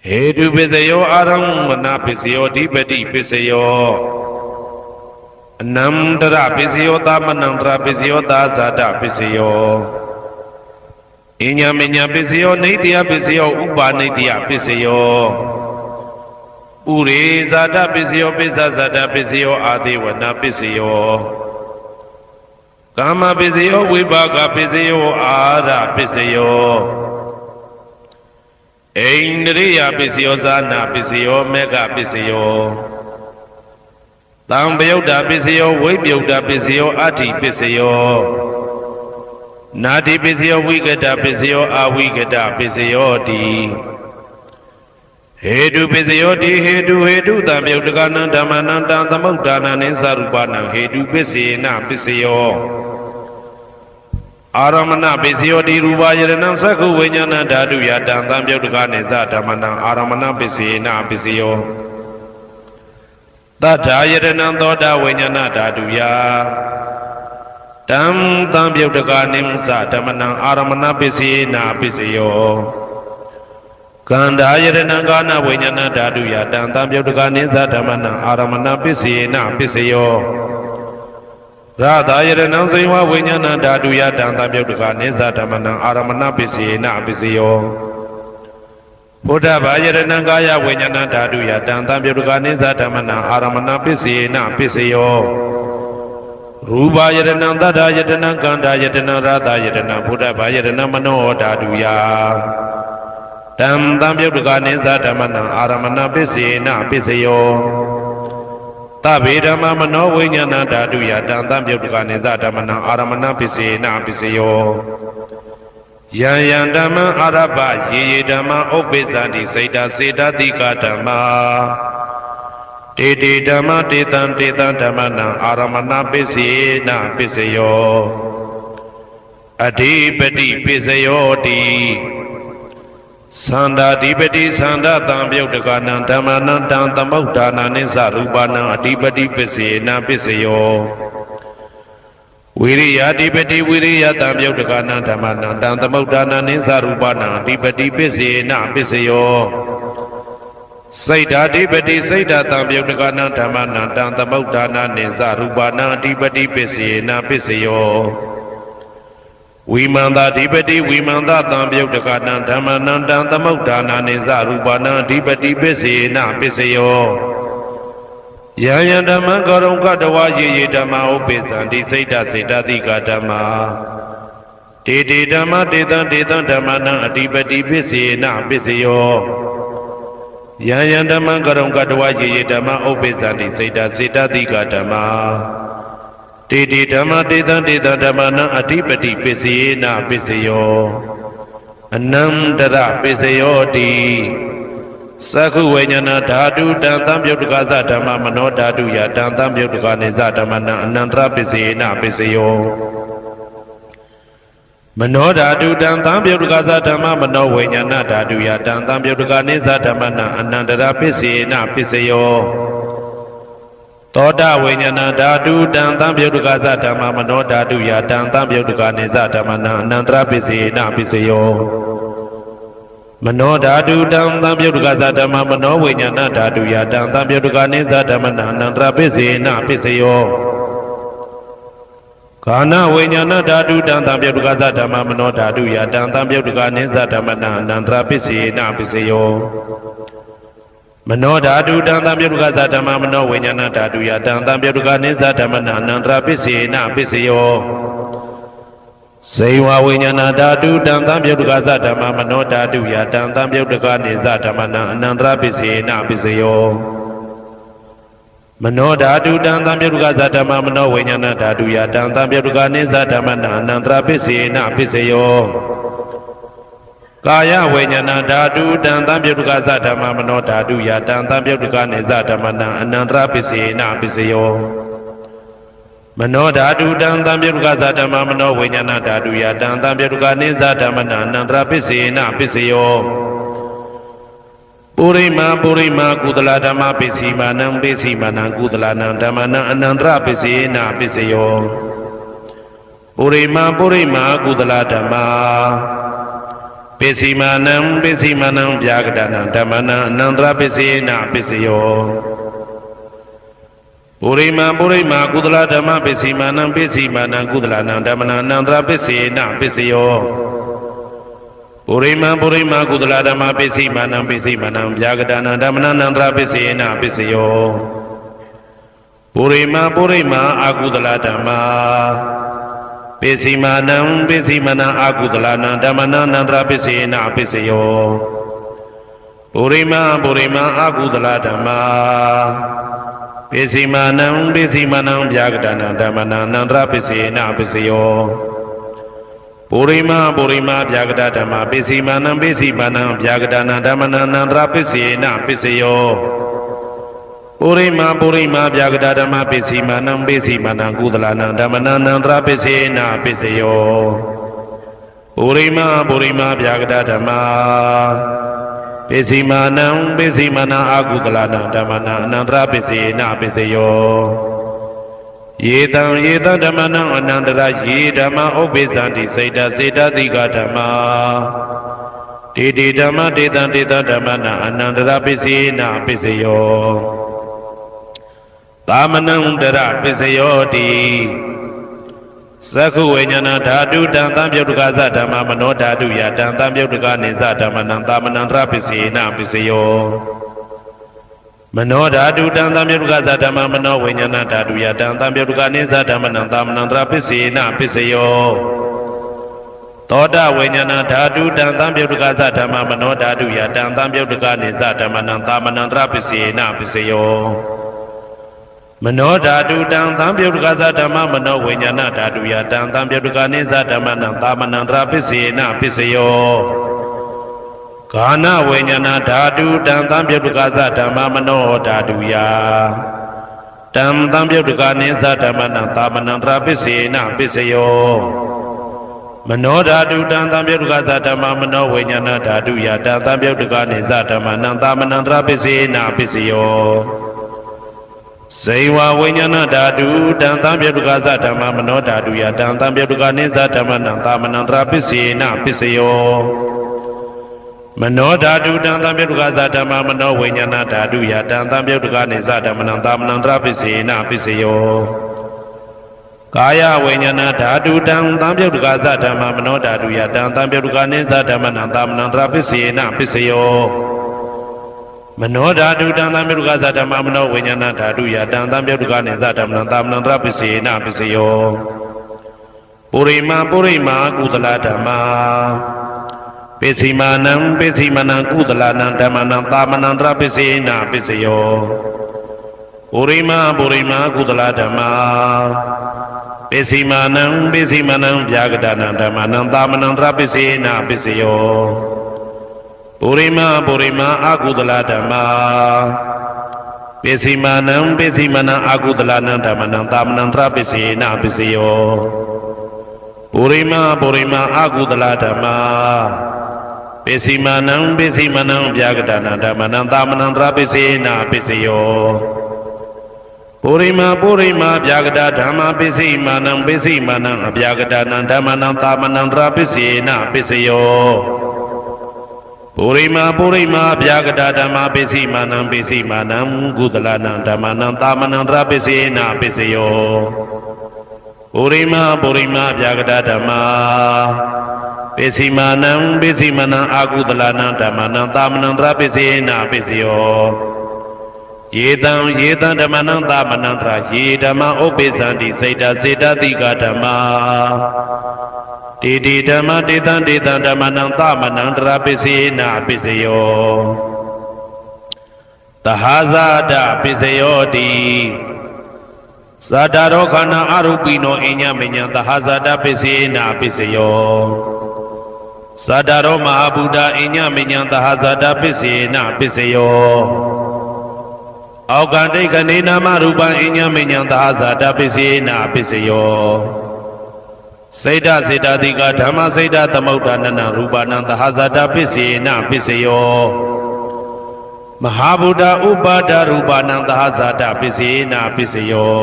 He do Pisayo Aram Manapisio Dipeti Pisayo Namdra Pisio Manandra Pisio Zada Pisio Inya Minya Pisio Nidia Pisio Uba Nidia Pisio Uri Zada Pisio Pisa Zada Pisio Adi Wana Pisio Kama Pisio Wibaga Pisio Ada Pisio Indriya Pisio Zana Pisio Mega Pisio Tambyuda Pisio Wibyuda Pisio Ati Pisio Nati Pisio Wigada Pisio Awigada Pisio Di Hedu Pisio Di Hedu Tambyudagana Damananda Tamudana Ninsarubana Hedu Pisina Pisio Aramana Pisio Di Rubayana Saku Vinyana Dadu Yatan Tambyudagane Zatamana Aramana Pisina Pisio Tata Yadanandoda Vinyana Dadu Ya Tam Tambyudaganim Zatamana Aramana Pisina Pisio Kanda Yadanangana Vinyana Dadu Yatan Tambyudagane Zatamana Aramana Pisina Pisio Radha Yadana Saiwa Vinyana Dadu Yatan Tambyudagane Zatamana Aramana Pisina Pisio Buddha Bayadanangaya Vinyana Dadu Yatan Tambyudagane Zatamana Aramana Pisina Pisio Ruba Yadana Dada Yadana Kanda Yadana Radha Yadana Buddha Bayadana Mano Dadu Ya Tam Tambyudagane Zatamana Aramana Pisina Pisio Tabidama Mano Vinyana Dadu Yatan Tambyudagane Zatamana Aramana Pisina Pisio Yayandama Araba Yedama Obezandi Seda Seda Dikatama Titi Dama Titan Titan Damana Aramana Pisina Pisio Adipati Pisio Di Sanda Dipati Sanda Tambyudagana Damana Tamudana Ninsarubana Adipati Pisina Pisio Viriya Dipati Viriya Tambyudagana Damana Tamudana Ninsarubana Adipati Pisina Pisio Saida Dipati Saida Tambyudagana Damana Tamudana Ninsarubana Adipati Pisina Pisio Vimanda Dipati Vimanda Tambyudagana Damana Tamudana Ninsarubana Adipati Pisina Pisio Yayandama Garonga Dawa Yedama Opezandi Saida Saida Dikatama Titi Dama Titan Titan Damana Adipati Pisina Pisio Yayandama Garonga Dawa Yedama Opezandi Saida Saida Dikatama Titi Dama Titan Titan Damana Adipati Pisina Pisio Anandara Pisio Di Saku Vinyana Dadu Dan Tambyudagaza Dhamma Mano Dadu Ya Dan Tambyudagane Zatamana Anandra Pisina Pisio Mano Dadu Dan Tambyudagaza Dhamma Mano Vinyana Dadu Ya Dan Tambyudagane Zatamana Anandra Pisina Pisio Toda Vinyana Dadu Dan Tambyudagaza Dhamma Mano Dadu Ya Dan Tambyudagane Zatamana Anandra Pisina Pisio Mano Dadu Dan Tambyudagaza Dhamma Mano Vinyana Dadu Ya Dan Tambyudagane Zatamana Anandra Pisina Pisio Kana Vinyana Dadu Dan Tambyudagaza Dhamma Mano Dadu Ya Dan Tambyudagane Zatamana Anandra Pisina Pisio Mano Dadu Dan Tambyudagaza Dhamma Mano Vinyana Dadu Ya Dan Tambyudagane Zatamana Anandra Pisina Pisio Saiwa Vinyana Dadu Dan Tambyudagaza Dhamma Mano Dadu Ya Dan Tambyudagane Zatamana Anandra Pisina Pisio Mano Dadu Dan Tambyudagaza Dhamma Mano Vinyana Dadu Ya Dan Tambyudagane Zatamana Anandra Pisina Pisio Kaya Vinyana Dadu Dan Tambyudagaza Dhamma Mano Dadu Ya Dan Tambyudagane Zatamana Anandra Pisina Pisio Mano Dadu Dan Tambyudagaza Dhamma Mano Vinyana Dadu Ya Dan Tambyudagane Zatamana Anandra Pisina Pisio Purima Kudala Dhamma Pisimanam Pisimanam Kudala Dhamma Anandra Pisina Pisio Purima Kudala Dhamma ပိစီမာနံဗျာကတနံဓမ္မနံအနန္တရပစ္စေနပစ္စယောပုရိမာကုသလဓမ္မပိစီမာနံကုသလနံဓမ္မနံအနန္တရပစ္စေနပစ္စယောပုရိမာကုသလဓမ္မပိစီမာနံဗျာကတနံဓမ္မနံအနန္တရပစ္စေနပစ္စယောပုရိမာအကုသလဓမ္မပိစီမာနံအကုသလနံဓမ္မနံအနန္တရပစ္စေနပစ္စယောပုရိမာအကုသလဓမ္မပိစီမာနံဗျာကတနံဓမ္မနံအနန္တရပစ္စေနပစ္စယောပုရိမာဗျာကတဓမ္မပိစီမာနံဗျာကတနံဓမ္မနံအနန္တရပစ္စေနပစ္စယောပုရိမာဗျာကတဓမ္မပိစီမာနံကုသလနံဓမ္မနံအနန္တရပစ္စေနပစ္စယောပုရိမာဗျာကတဓမ္မပိစီမာနံအကုသလနံဓမ္မနံအနန္တရပစ္စေနပစ္စယောယေတံဓမ္မနံအနန္တရယေဓမ္မဥပ္ပိသန္တိစေတသိကဓမ္မာတေဓမ္မတေတံဓမ္မနံအနန္တရပစ္စေနပစ္စယောသာမနံတရပစ္စယောတိသက္ခုဝိညာဏဓာတုတံသံပြုတ်တကသဓမ္မမနောဓာတုယတံသံပြုတ်တကနိသဓမ္မနံသာမနံတရပစ္စေနပစ္စယောမနောဓာတုတံသံပြုတ်တကသဓမ္မမနောဝိညာဏဓာတုယတံသံပြုတ်တကနိသဓမ္မနံသာမနံတရပစ္စေနပစ္စယောသောတဝိညာဏဓာတုတံသံပြုတ်တကသဓမ္မမနောဓာတုယတံသံပြုတ်တကနိသဓမ္မနံသာမနံတရပစ္စေနပစ္စယောမနောဓာတုတံသံပြုတ်တကသဓမ္မမနောဝိညာဏဓာတုယတံသံပြုတ်တကနိသဓမ္မနံသာမနံတရပစ္စေနပစ္စယောဂာနဝိညာဏဓာတုတံသံပြုတ်တကသဓမ္မမနောဓာတုယတံသံပြုတ်တကနိသဓမ္မနံသာမနံတရပစ္စေနပစ္စယောမနောဓာတုတံသံပြုတ်တကသဓမ္မမနောဝိညာဏဓာတုယတံသံပြုတ်တကနိသဓမ္မနံသာမနံတရပစ္စေနပစ္စယောဇေဝဝိညာဏဓာတုတံသံပြုတ်တကသဓမ္မမနောဓာတုယတံသံပြုတ်တကနိသဓမ္မနံသာမနံတရပစ္စေနပစ္စယောမနောဓာတုတံသံပြုတ်တကသဓမ္မမနောဝိညာဏဓာတုယတံသံပြုတ်တကနိသဓမ္မနံသာမနံတရပစ္စေနပစ္စယောကာယဝိညာဏဓာတုတံသံပြုတ်တကသဓမ္မမနောဓာတုယတံသံပြုတ်တကနိသဓမ္မနံသာမနံတရပစ္စေနပစ္စယောမနောဓာတုတံသံပြုတ်တကသဓမ္မမနောဝိညာဏဓာတုယတံသံပြုတ်တကနိသဓမ္မနံသာမနံတရပစ္စေနပစ္စယောပုရိမာကုသလဓမ္မာပိစီမာနံကုသလနံဓမ္မနံသာမနံတရပစ္စေနပစ္စယောပုရိမာကုသလဓမ္မာပိစီမာနံဗျာကတနံဓမ္မနံသာမနံတရပစ္စေနပစ္စယောပုရိမာအကုသလဓမ္မာပိစီမာနံအကုသလနံဓမ္မနံသာမနံတရပစ္စေနပစ္စယောပုရိမာအကုသလဓမ္မာပိစီမာနံဗျာကတနံဓမ္မနံသာမနံတရပစ္စေနပစ္စယောပုရိမာဗျာကတဓမ္မပိစီမာနံအဗျာကတနံဓမ္မနံသာမနံတရပစ္စေနပစ္စယောပုရိမာဗျာကတဓမ္မပိစီမာနံကုသလနံဓမ္မနံသာမနံတရပစ္စေနပစ္စယောပုရိမာဗျာကတဓမ္မပိစီမာနံအကုသလနံဓမ္မနံသာမနံတရပစ္စေနပစ္စယောယေတံဓမ္မနံသာမနံတရယေဓမ္မဥပ္ပိသန္တိစေတသိကဓမ္မာတေဓမ္မတေတံဓမ္မနံသာမနံတရပစ္စေနပစ္စယောသဟာဇာတပစ္စယောတိသတ္တရောခန္ဓာအရူပိနောအညမညံသဟာဇာတပစ္စေနပစ္စယောသတ္တရောမဟာဗုဒ္ဓအညမညံသဟာဇာတပစ္စေနပစ္စယောအောက်ကတိခဏေနာမရူပံအညမညံသဟာဇာတပစ္စေနပစ္စယောစေတသိကဓမ္မစေတသမုဋ္ဌာနနရူပနံသဟာဇာတပစ္စေနပစ္စယောမဟာဗုဒ္ဓဥပါဒရူပနံသဟာဇာတပစ္စေနပစ္စယော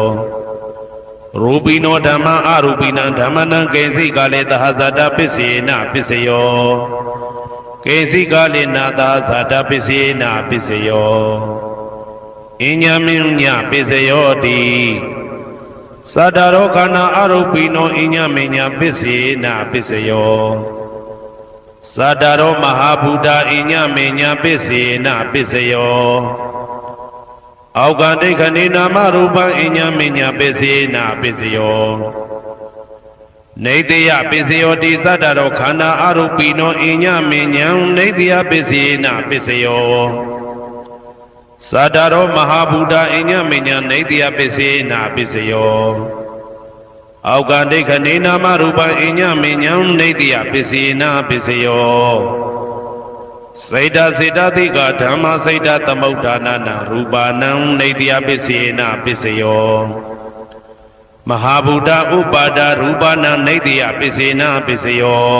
ရူပိနောဓမ္မအရူပိနံဓမ္မနံကိဉ္စိကလေသဟာဇာတပစ္စေနပစ္စယော ကေစီကာလိနာသာဇာတပစ္စေနာပစ္စယောအညမင်းညပစ္စယောတိသတ္တရောခန္ဓာအရုပိနောအညမင်းညပစ္စေနာပစ္စယောသတ္တရောမဟာဗုဒ္ဓအညမင်းညပစ္စေနာပစ္စယောအောက်ကဒိဋ္ဌနေနာမရူပံအညမင်းညပစ္စေနာပစ္စယောနေတယပစ္စယောတိသတ္တရောခန္ဓာအရုပိနောအညမင်းညံနေတယပစ္စေနာပစ္စယောသတ္တရောမဟာဗုဒ္ဓအညမညနေတယပစ္စေနာပစ္စယောအောက်ကဒိဋ္ဌနေနာမရူပံအညမညံနေတယပစ္စေနာပစ္စယောစေတစေတသိကဓမ္မစေတသမုဋ္ဌာနာနာရူပနံနေတယပစ္စေနာပစ္စယောမဟာဗုဒ္ဓဥပါဒရူပနံနေတယပစ္စေနာပစ္စယော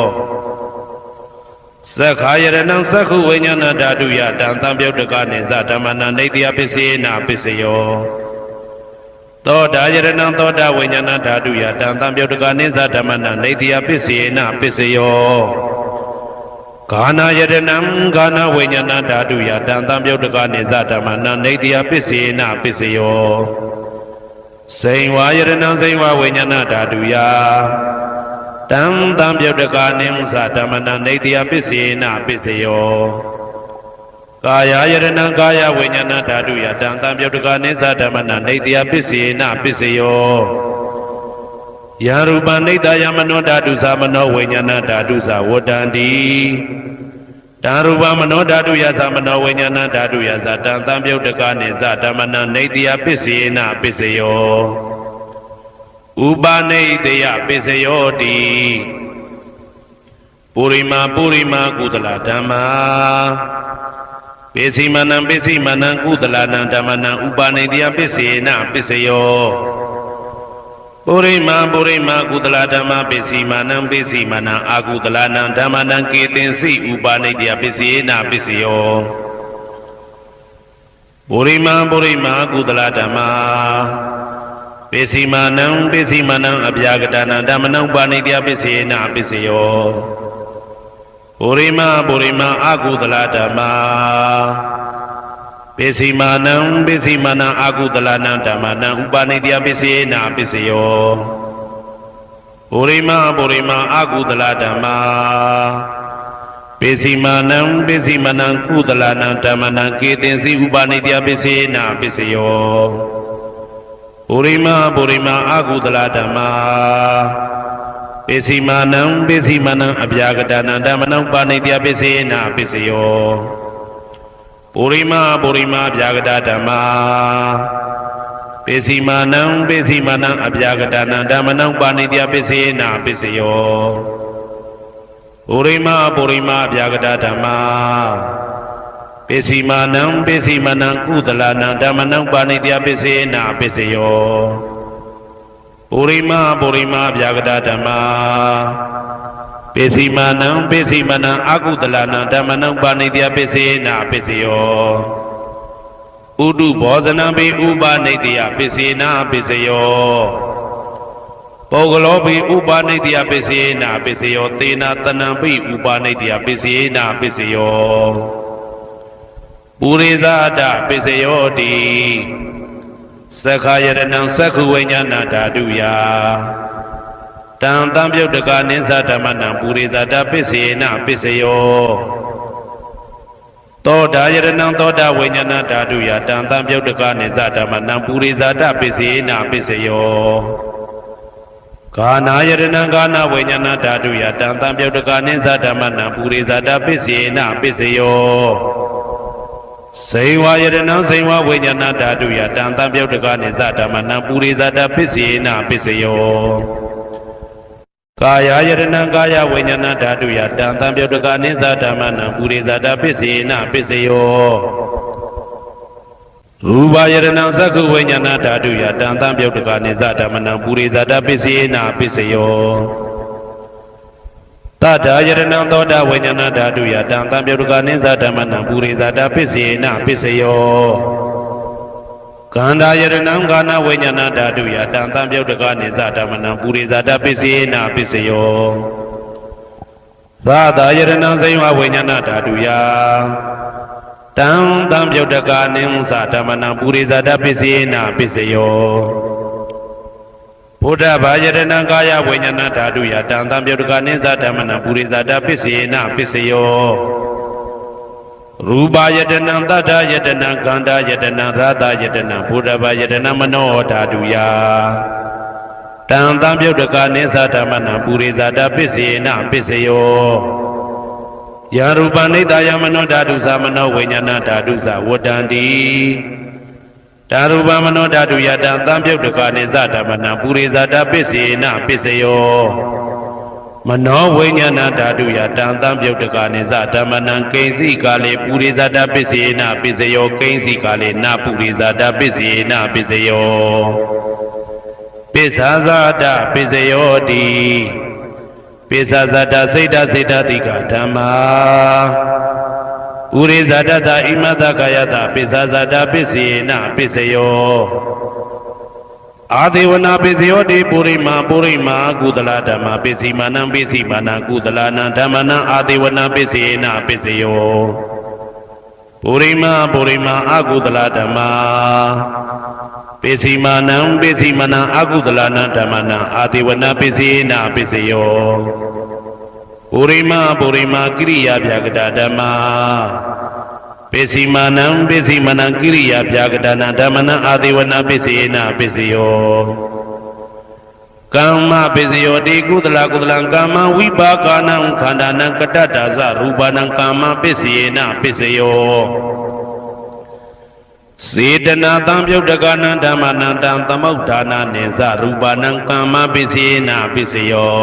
သက္ခာယရဏံသက္ခုဝိညာဏဓာတုယတံသံပြုတ်တကနေသဓမ္မနာနေတယပစ္စေနာပစ္စယောသောတာယရဏံသောတာဝိညာဏဓာတုယတံသံပြုတ်တကနေသဓမ္မနာနေတယပစ္စေနာပစ္စယောဂာနာယရဏံဂာနာဝိညာဏဓာတုယတံသံပြုတ်တကနေသဓမ္မနာနေတယပစ္စေနာပစ္စယောစိန်ဝါယရဏံစိန်ဝဝိညာဏဓာတုယတံသံပြုတ်တကာနိသဓမ္မနာနေတယပစ္စေနာပစ္စယောကာယယရဏံကာယဝိညာဏဓာတုယတံသံပြုတ်တကာနိသဓမ္မနာနေတယပစ္စေနာပစ္စယောယရူပနိတယမနောဓာတုသမနောဝိညာဏဓာတုသဝတ္တန္တိတံရူပမနောဓာတုယသမနောဝိညာဏဓာတုယသတံသံပြုတ်တကာနိသဓမ္မနာနေတယပစ္စေနာပစ္စယောဥပနိတယပစ္စယောတိပုရိမာကုသလဓမ္မာပိစိမနံကုသလနံဓမ္မနံဥပနိတယပစ္စေနပစ္စယောပုရိမာကုသလဓမ္မာပိစိမနံအာကုသလနံဓမ္မနံကေတင်စိဥပနိတယပစ္စေနပစ္စယောပုရိမာကုသလဓမ္မာပိစိမနံအဗျာကတနာဓမ္မနံပါဏိတယပစ္စေနာပစ္စယောပုရိမာအာကုသလဓမ္မာပိစိမနံအာကုသလနံဓမ္မနံဥပါဏိတယပစ္စေနာပစ္စယောပုရိမာအာကုသလဓမ္မာပိစိမနံကုသလနံဓမ္မနံကေတင်စီဥပါဏိတယပစ္စေနာပစ္စယောပုရိမာအာကုသလဓမ္မာပိစိမနံအဗျာကတနာဓမ္မနံပါဏိတယပစ္စေနာပစ္စယောပုရိမာအဗျာကတဓမ္မာပိစိမနံအဗျာကတနာဓမ္မနံပါဏိတယပစ္စေနာပစ္စယောပုရိမာအဗျာကတဓမ္မာပိစိမနံကုသလနံဓမ္မနံပါဏိတယပစ္စေနာပစ္စယောပုရိမာအဗျာကတဓမ္မာပိစိမနံအာကုသလနံဓမ္မနံပါဏိတယပစ္စေနာပစ္စယောဥဒုဘောဇနံပိဥပနိတယပစ္စေနာပစ္စယောပုဂ္ဂလောပိဥပနိတယပစ္စေနာပစ္စယောသေနာတနံပိဥပနိတယပစ္စေနာပစ္စယောပုရိသဒပစ္စယောတိသက္ခာယရဏံသက္ခုဝိညာဏဓာတုယတံသံပြုတ်တကာနိသဓမ္မနံပုရိသဒပစ္စေနပစ္စယောသောတာယရဏံသောတာဝိညာဏဓာတုယတံသံပြုတ်တကာနိသဓမ္မနံပုရိသဒပစ္စေနပစ္စယောဂာနာယရဏံဂာနာဝိညာဏဓာတုယတံသံပြုတ်တကာနိသဓမ္မနံပုရိသဒပစ္စေနပစ္စယောစိန်ဝါယရဏံစိန်ဝါဝိညာဏဓာတုယတံသံပြုတ်တကာနိသဓမ္မနံပုရိသဒပစ္စေနပစ္စယောကာယယရဏံကာယဝိညာဏဓာတုယတံသံပြုတ်တကာနိသဓမ္မနံပုရိသဒပစ္စေနပစ္စယောရူပယရဏံသက္ခုဝိညာဏဓာတုယတံသံပြုတ်တကာနိသဓမ္မနံပုရိသဒပစ္စေနပစ္စယောတတ္ထာယရဏံသောတာဝိညာဏဓာတုယတံသံပြုတ်တကာနိသဓမ္မနံပုရိသဒပစ္စေနပစ္စယောကန္တာယရဏံကာနဝိညာဏဓာတုယတံသံပြုတ်တကာနိသဓမ္မနံပုရိသဒပစ္စေနပစ္စယောရ ရာသာယရဏံဇိဝဝိညာဏဓာတုယတံတံပြုတ်တကာနိဉ္စဓမ္မနံပုရိသတပစ္စေနပစ္စယောဘုဒ္ဓဘာယရဏံကာယဝိညာဏဓာတုယတံတံပြုတ်တကာနိဉ္စဓမ္မနံပုရိသတပစ္စေနပစ္စယောရူပယတနံတတ္ထယတနံခန္ဓာယတနံရာသယတနံဘုဒ္ဓဘာယတနံမနောဓာတုယတံတံပြုတ်တကာနိသဓမ္မနံပုရိသတပစ္စေနပစ္စယောယရူပနိတယမနောဓာတုသမနောဝိညာဏဓာတုသဝတ္တန္တိဓာရူပမနောဓာတုယတံတံပြုတ်တကာနိသဓမ္မနံပုရိသတပစ္စေနပစ္စယောမနောဝိညာဏဓာတုယတံတံပြုတ်တကာနိသဓမ္မနံကိဉ္စီကာလေပုရိသတပစ္စေနပစ္စယောကိဉ္စီကာလေနပုရိသတပစ္စေနပစ္စယောပိစ္ဆာဇာတပစ္စယောတိပိစ္ဆာဇာတစိတ်တစိတ်တတိကဓမ္မာပုရိဇာတတဣမတကာယတပိစ္ဆာဇာတပစ္စေနပစ္စယောအာဒေဝနာပစ္စယောတိပုရိမာကုသလဓမ္မာပစ္စည်းမာနံပစ္စည်းမာနံကုသလနံဓမ္မနံအာဒေဝနာပစ္စေနပစ္စယောပုရိမာအကုသလဓမ္မာပစ္စည်းမာနံအကုသလနံဓမ္မနံအာဒေဝနာပစ္စေနပစ္စယောပုရိမာကိရိယာဗျာကတဓမ္မာပစ္စည်းမာနံကိရိယာဗျာကတနာဓမ္မနံအာဒေဝနာပစ္စေနပစ္စယောကမ္မပစ္စယောတိကုသလကမ္မဝိပါကနံခန္ဓာနံကတ္တဒါဇရူပနံကမ္မပစ္စေနပစ္စယောစေတနာတံပြုတ်တကနံဓမ္မနံတံသမုဋ္ဌာနာနိသရူပနံကမ္မပစ္စေနပစ္စယော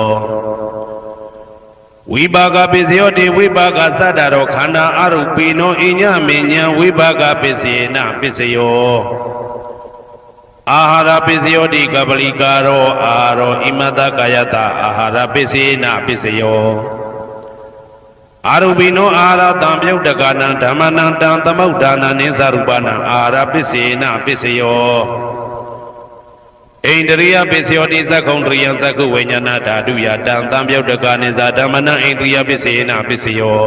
ဝိပါကပစ္စယောတိဝိပါကသတ္တရောခန္ဓာအရုပိနောအညမေညာဝိပါကပစ္စေနပစ္စယောအာဟာရပစ္စယောတိကပလိကာရောအာရောဣမတကာယတအာဟာရပစ္စေနပစ္စယောအာရုပိနောအာဟာရတံပြုတ်တကနံဓမ္မနံတံသမုဋ္ဌာနာနိသရူပနံအာဟာရပစ္စေနပစ္စယောဣန္ဒရိယပစ္စယောတိသက္ကုံတရိယသက္ကုဝိညာဏဓာတုယတံတံပြုတ်တကနိသဓမ္မနံဣန္ဒရိယပစ္စေနပစ္စယော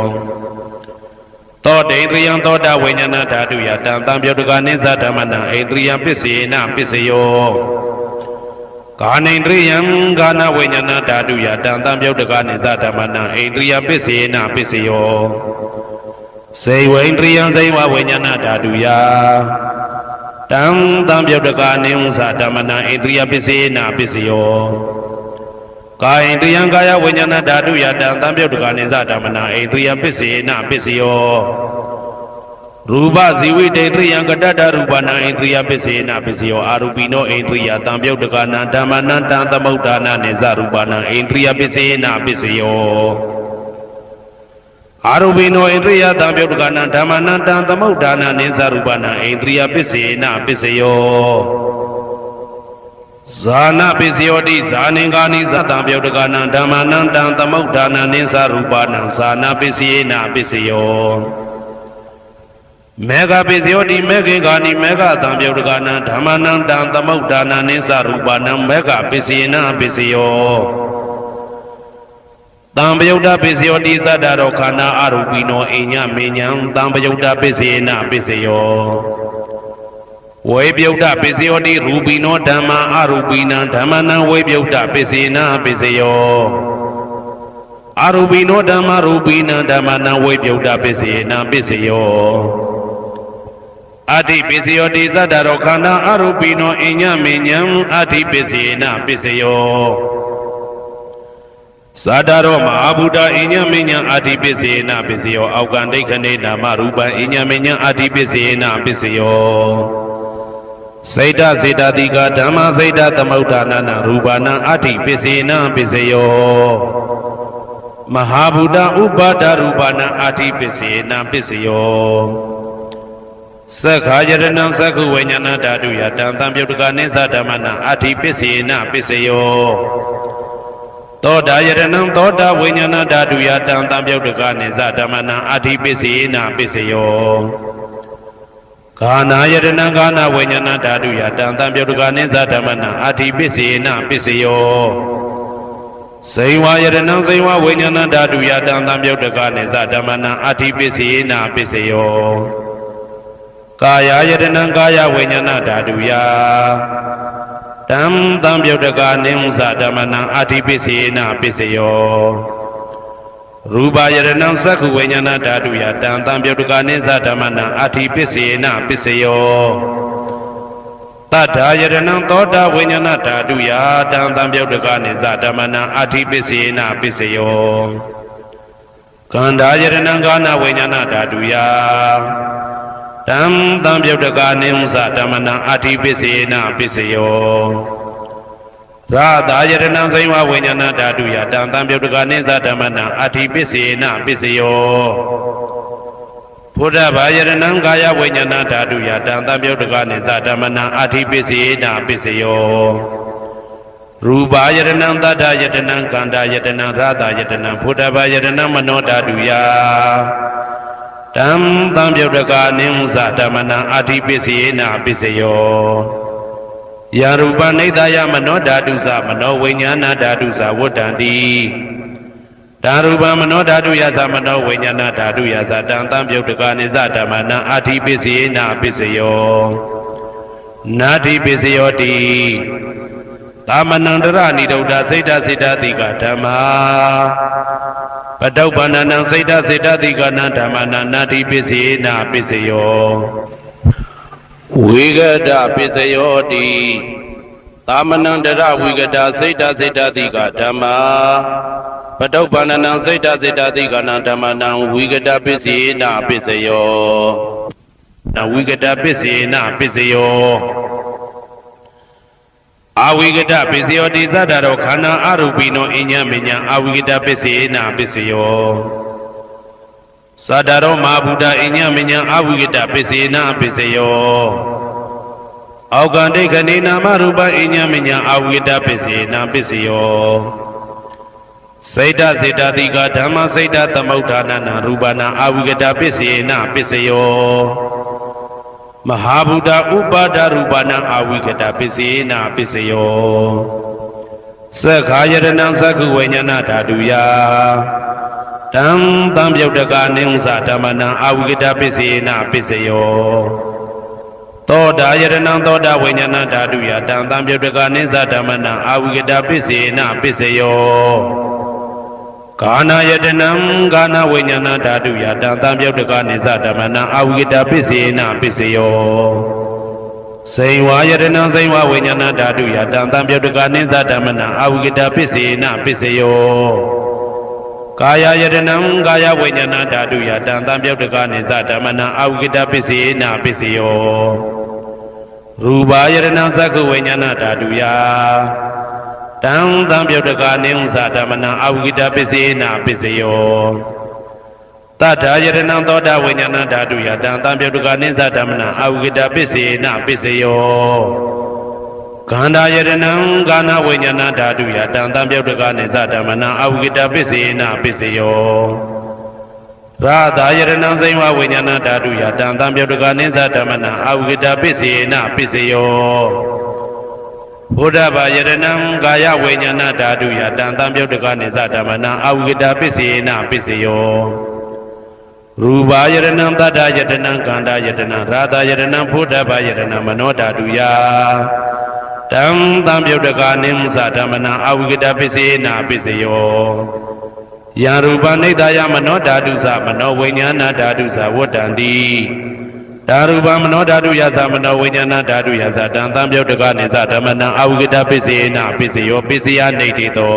သောတေန္ဒရိယသောတာဝိညာဏဓာတုယတံတံပြုတ်တကနိသဓမ္မနံဣန္ဒရိယပစ္စေနပစ္စယောကာနိန္ဒရိယံကာနဝိညာဏဓာတုယတံတံပြုတ်တကနိသဓမ္မနံဣန္ဒရိယပစ္စေနပစ္စယောစေဝိန္ဒရိယံဇိဝဝိညာဏဓာတုယတံတံပြုတ်တကနိဉ္စဓမ္မနံဣန္ဒရိယပစ္စေနပစ္စယောကာယန္တယံကာယဝိညာဏဓာတုယတံတံပြုတ်တကနိဉ္စဓမ္မနံဣန္ဒရိယပစ္စေနပစ္စယောရူပဇီဝိတေတရိယံကတ္တရူပနံဣန္ဒရိယပစ္စေနပစ္စယောအာရူပိနောဣန္ဒရိယတံပြုတ်တကနံဓမ္မနံတံသမုဋ္ဌာနာနိသရူပနံဣန္ဒရိယပစ္စေနပစ္စယောအာရုပိနောဣန္ဒရိယတံပြုတ်တကနံဓမ္မနံတံသမုဋ္ဌာနာနိသရူပနံဣန္ဒရိယပစ္စေနပစ္စယောဇာနပစ္စယောတိဇာနင်္ဂာနိသတံပြုတ်တကနံဓမ္မနံတံသမုဋ္ဌာနာနိသရူပနံဇာနပစ္စေနပစ္စယောမေဃပစ္စယောတိမေခေဂာနိမေဃတံပြုတ်တကနံဓမ္မနံတံသမုဋ္ဌာနာနိသရူပနံမေဃပစ္စေနပစ္စယောတံပယုတ်တပစ္စယောတိသတ္တရောခန္ဓာအရူပိနောအိညမေညံတံပယုတ်တပစ္စေနပစ္စယောဝေပယုတ်တပစ္စယောတိရူပိနောဓမ္မာအရူပိနံဓမ္မနံဝေပယုတ်တပစ္စေနပစ္စယောအရူပိနောဓမ္မာရူပိနံဓမ္မနံဝေပယုတ်တပစ္စေနပစ္စယောအတ္တိပစ္စယောတိသတ္တရောခန္ဓာအရူပိနောအိညမေညံအတ္တိပစ္စေနပစ္စယောသာတရောမဟာဗုဒ္ဓအိညမေညံအာတိပစ္စေနပစ္စယောအောက်ကံဒိဋ္ဌနေနာမရူပံအိညမေညံအာတိပစ္စေနပစ္စယောစေတစေတတိကဓမ္မစေတသမုဋ္ဌာနာရူပနာအာတိပစ္စေနပစ္စယောမဟာဗုဒ္ဓဥပါဒရူပနာအာတိပစ္စေနပစ္စယောသက္ခာယရဏံသက္ခုဝိညာဏဓာတုယတံတံပြုတ်တကနိသဓမ္မနံအာတိပစ္စေနပစ္စယောသောတာယရဏံသောတာဝိညာဏဓာတုယတံတံပြုတ်တကနိသဓမ္မနံအာတိပစ္စေနပစ္စယောဂာနာယရဏံဂာနာဝိညာဏဓာတုယတံတံပြုတ်တကနိသဓမ္မနံအာတိပစ္စေနပစ္စယော စိန်ဝါယတနံစိန်ဝါဝိညာဏဓာတုယတံသံပြုတ်တကနေသဓမ္မနံအဋ္ဌိပစ္စယေနပစ္စယောကာယယတနံကာယဝိညာဏဓာတုယတံသံပြုတ်တကနေသဓမ္မနံအဋ္ဌိပစ္စယေနပစ္စယောရူပယတနံသက္ခုဝိညာဏဓာတုယတံသံပြုတ်တကနေသဓမ္မနံအဋ္ဌိပစ္စယေနပစ္စယောတထာယတနံသောတာဝိညာဏဓာတုယတံသံပြုတ်တကနေသဓမ္မနံအဋ္ဌိပစ္စယေနပစ္စယောကန္ဓာယတနံကာဏဝိညာဏဓာတုယတံသံပြုတ်တကနေသဓမ္မနံအဋ္ဌိပစ္စယေနပစ္စယောရာသာယတနံစိန်ဝဝိညာဏဓာတုယတံသံပြုတ်တကနေသဓမ္မနံအဋ္ဌိပစ္စယေနပစ္စယောဘုဒ္ဓဘာယတနံကာယဝိညာဏဓာတုယတံသံပြုတ်တကနေသဓမ္မနံအဋ္ဌိပစ္စယေနပစ္စယောရူပယတနံသတ္တယတနံကန္တာယတနံရာသာယတနံဘုဒ္ဓဘာယတနံမနောဓာတုယတံသံပြုတ်တကနေသဓမ္မနံအဋ္ဌိပစ္စယေနပစ္စယောယာရူပနိဒာယမနောဓာတုသမနောဝိညာဏဓာတုသဝတ္တံတိဓာရူပမနောဓာတုယသမနောဝိညာဏဓာတုယသတံသံပြုတ်တကနေသဓမ္မနံအဋ္ဌိပစ္စယေနပစ္စယောနာတိပစ္စယောတိသမနံတရဏိဒုဒ္ဓစိတ်တစိတ္တတိကဓမ္မာပတုပ္ပန္နံစိတ်တစိတ္တတိကနံဓမ္မနံနာတိပစ္စယေနပစ္စယောဝိဂဒပစ္စယောတိသမနံတရဝိဂဒစိတ်တစိတ္တတိကဓမ္မာပတုပ္ပန္နံစိတ်တစိတ္တတိကနံဓမ္မနံဝိဂဒပစ္စယေနပစ္စယောနဝိဂဒပစ္စယေနပစ္စယောအဝိဂဒပစ္စယောတိသတ္တရောခန္ဓာအရူပိနောအညမညအဝိဂဒပစ္စယေနပစ္စယောသတ္တရောမဟာဗုဒ္ဓအညမညအဝိဂဒပစ္စယေနပစ္စယောအောက်ကံဒိဋ္ဌနေနာမရူပအညမညအဝိဂဒပစ္စယေနပစ္စယောစိတ်တစေတတိကဓမ္မစိတ်တသမုဋ္ဌာနနာရူပနာအဝိဂဒပစ္စယေနပစ္စယောမဟာဗုဒ္ဓဥပါဒရူပနာအဝိဂဒပစ္စယေနပစ္စယောသက္ခာယတနံသက္ခုဝိညာဏဓာတုယတံသံပြုတ်တကနေသဓမ္မနံအဝိဂဒပစ္စယေနပစ္စယောသောတာယတနံသောတာဝိညာဏဓာတုယတံသံပြုတ်တကနေသဓမ္မနံအဝိဂဒပစ္စယေနပစ္စယောကာနာယတနံကာနာဝိညာဏဓာတုယတံသံပြုတ်တကနေသဓမ္မနံအဝိဂဒပစ္စယေနပစ္စယောစိန်ဝါယတနံစိန်ဝဝိညာဏဓာတုယတံသံပြုတ်တကနေသဓမ္မနံအဝိဂဒပစ္စယေနပစ္စယောကာယယတနံကာယဝိညာဏဓာတုယတံသံပြုတ်တကနေသဓမ္မနံအဝိဂဒပစ္စယေနပစ္စယောရူပယတနံသက္ခဝိညာဏဓာတုယတံသံပြုတ်တကနေသဓမ္မနံအဝိဂဒပစ္စယေနပစ္စယောတထာယတနံသောတာဝိညာဏဓာတုယတံသံပြုတ်တကနေသဓမ္မနံအဝိဂဒပစ္စယေနပစ္စယောခန္ဓာယတနံကာဏဝိညာဏဓာတုယတံသံပြုတ်တကနေသဓမ္မနံအဝိဂဒပစ္စယေနပစ္စယောရာသာယတနံစိန်ဝဝိညာဏဓာတုယတံသံပြုတ်တကနေသဓမ္မနံအဝိဂဒပစ္စယေနပစ္စယောဘုဒ္ဓဘာယတနံကာယဝိညာဏဓာတုယတံသံပြုတ်တကနေသဓမ္မနံအဝိဂဒပစ္စယေနပစ္စယောရူပယတနံတတ္တယတနံကန္တာယတနံရာသာယတနံဘုဒ္ဓဘာယတနံမနောဓာတုယတံသံပြုတ်တကနေသဓမ္မနံအဝိဂဒပစ္စယေနပစ္စယောယာရူပနိဒာယမနောဓာတုသမနောဝိညာဏဓာတုသဝတ္တံတိဓာရူပမနောဓာတုယသမနောဝိညာဏဓာတုယသတံသံပြုတ်တကနေသဓမ္မနံအဝိဂဒပစ္စယေနပစ္စယောပစ္စယနေတိတော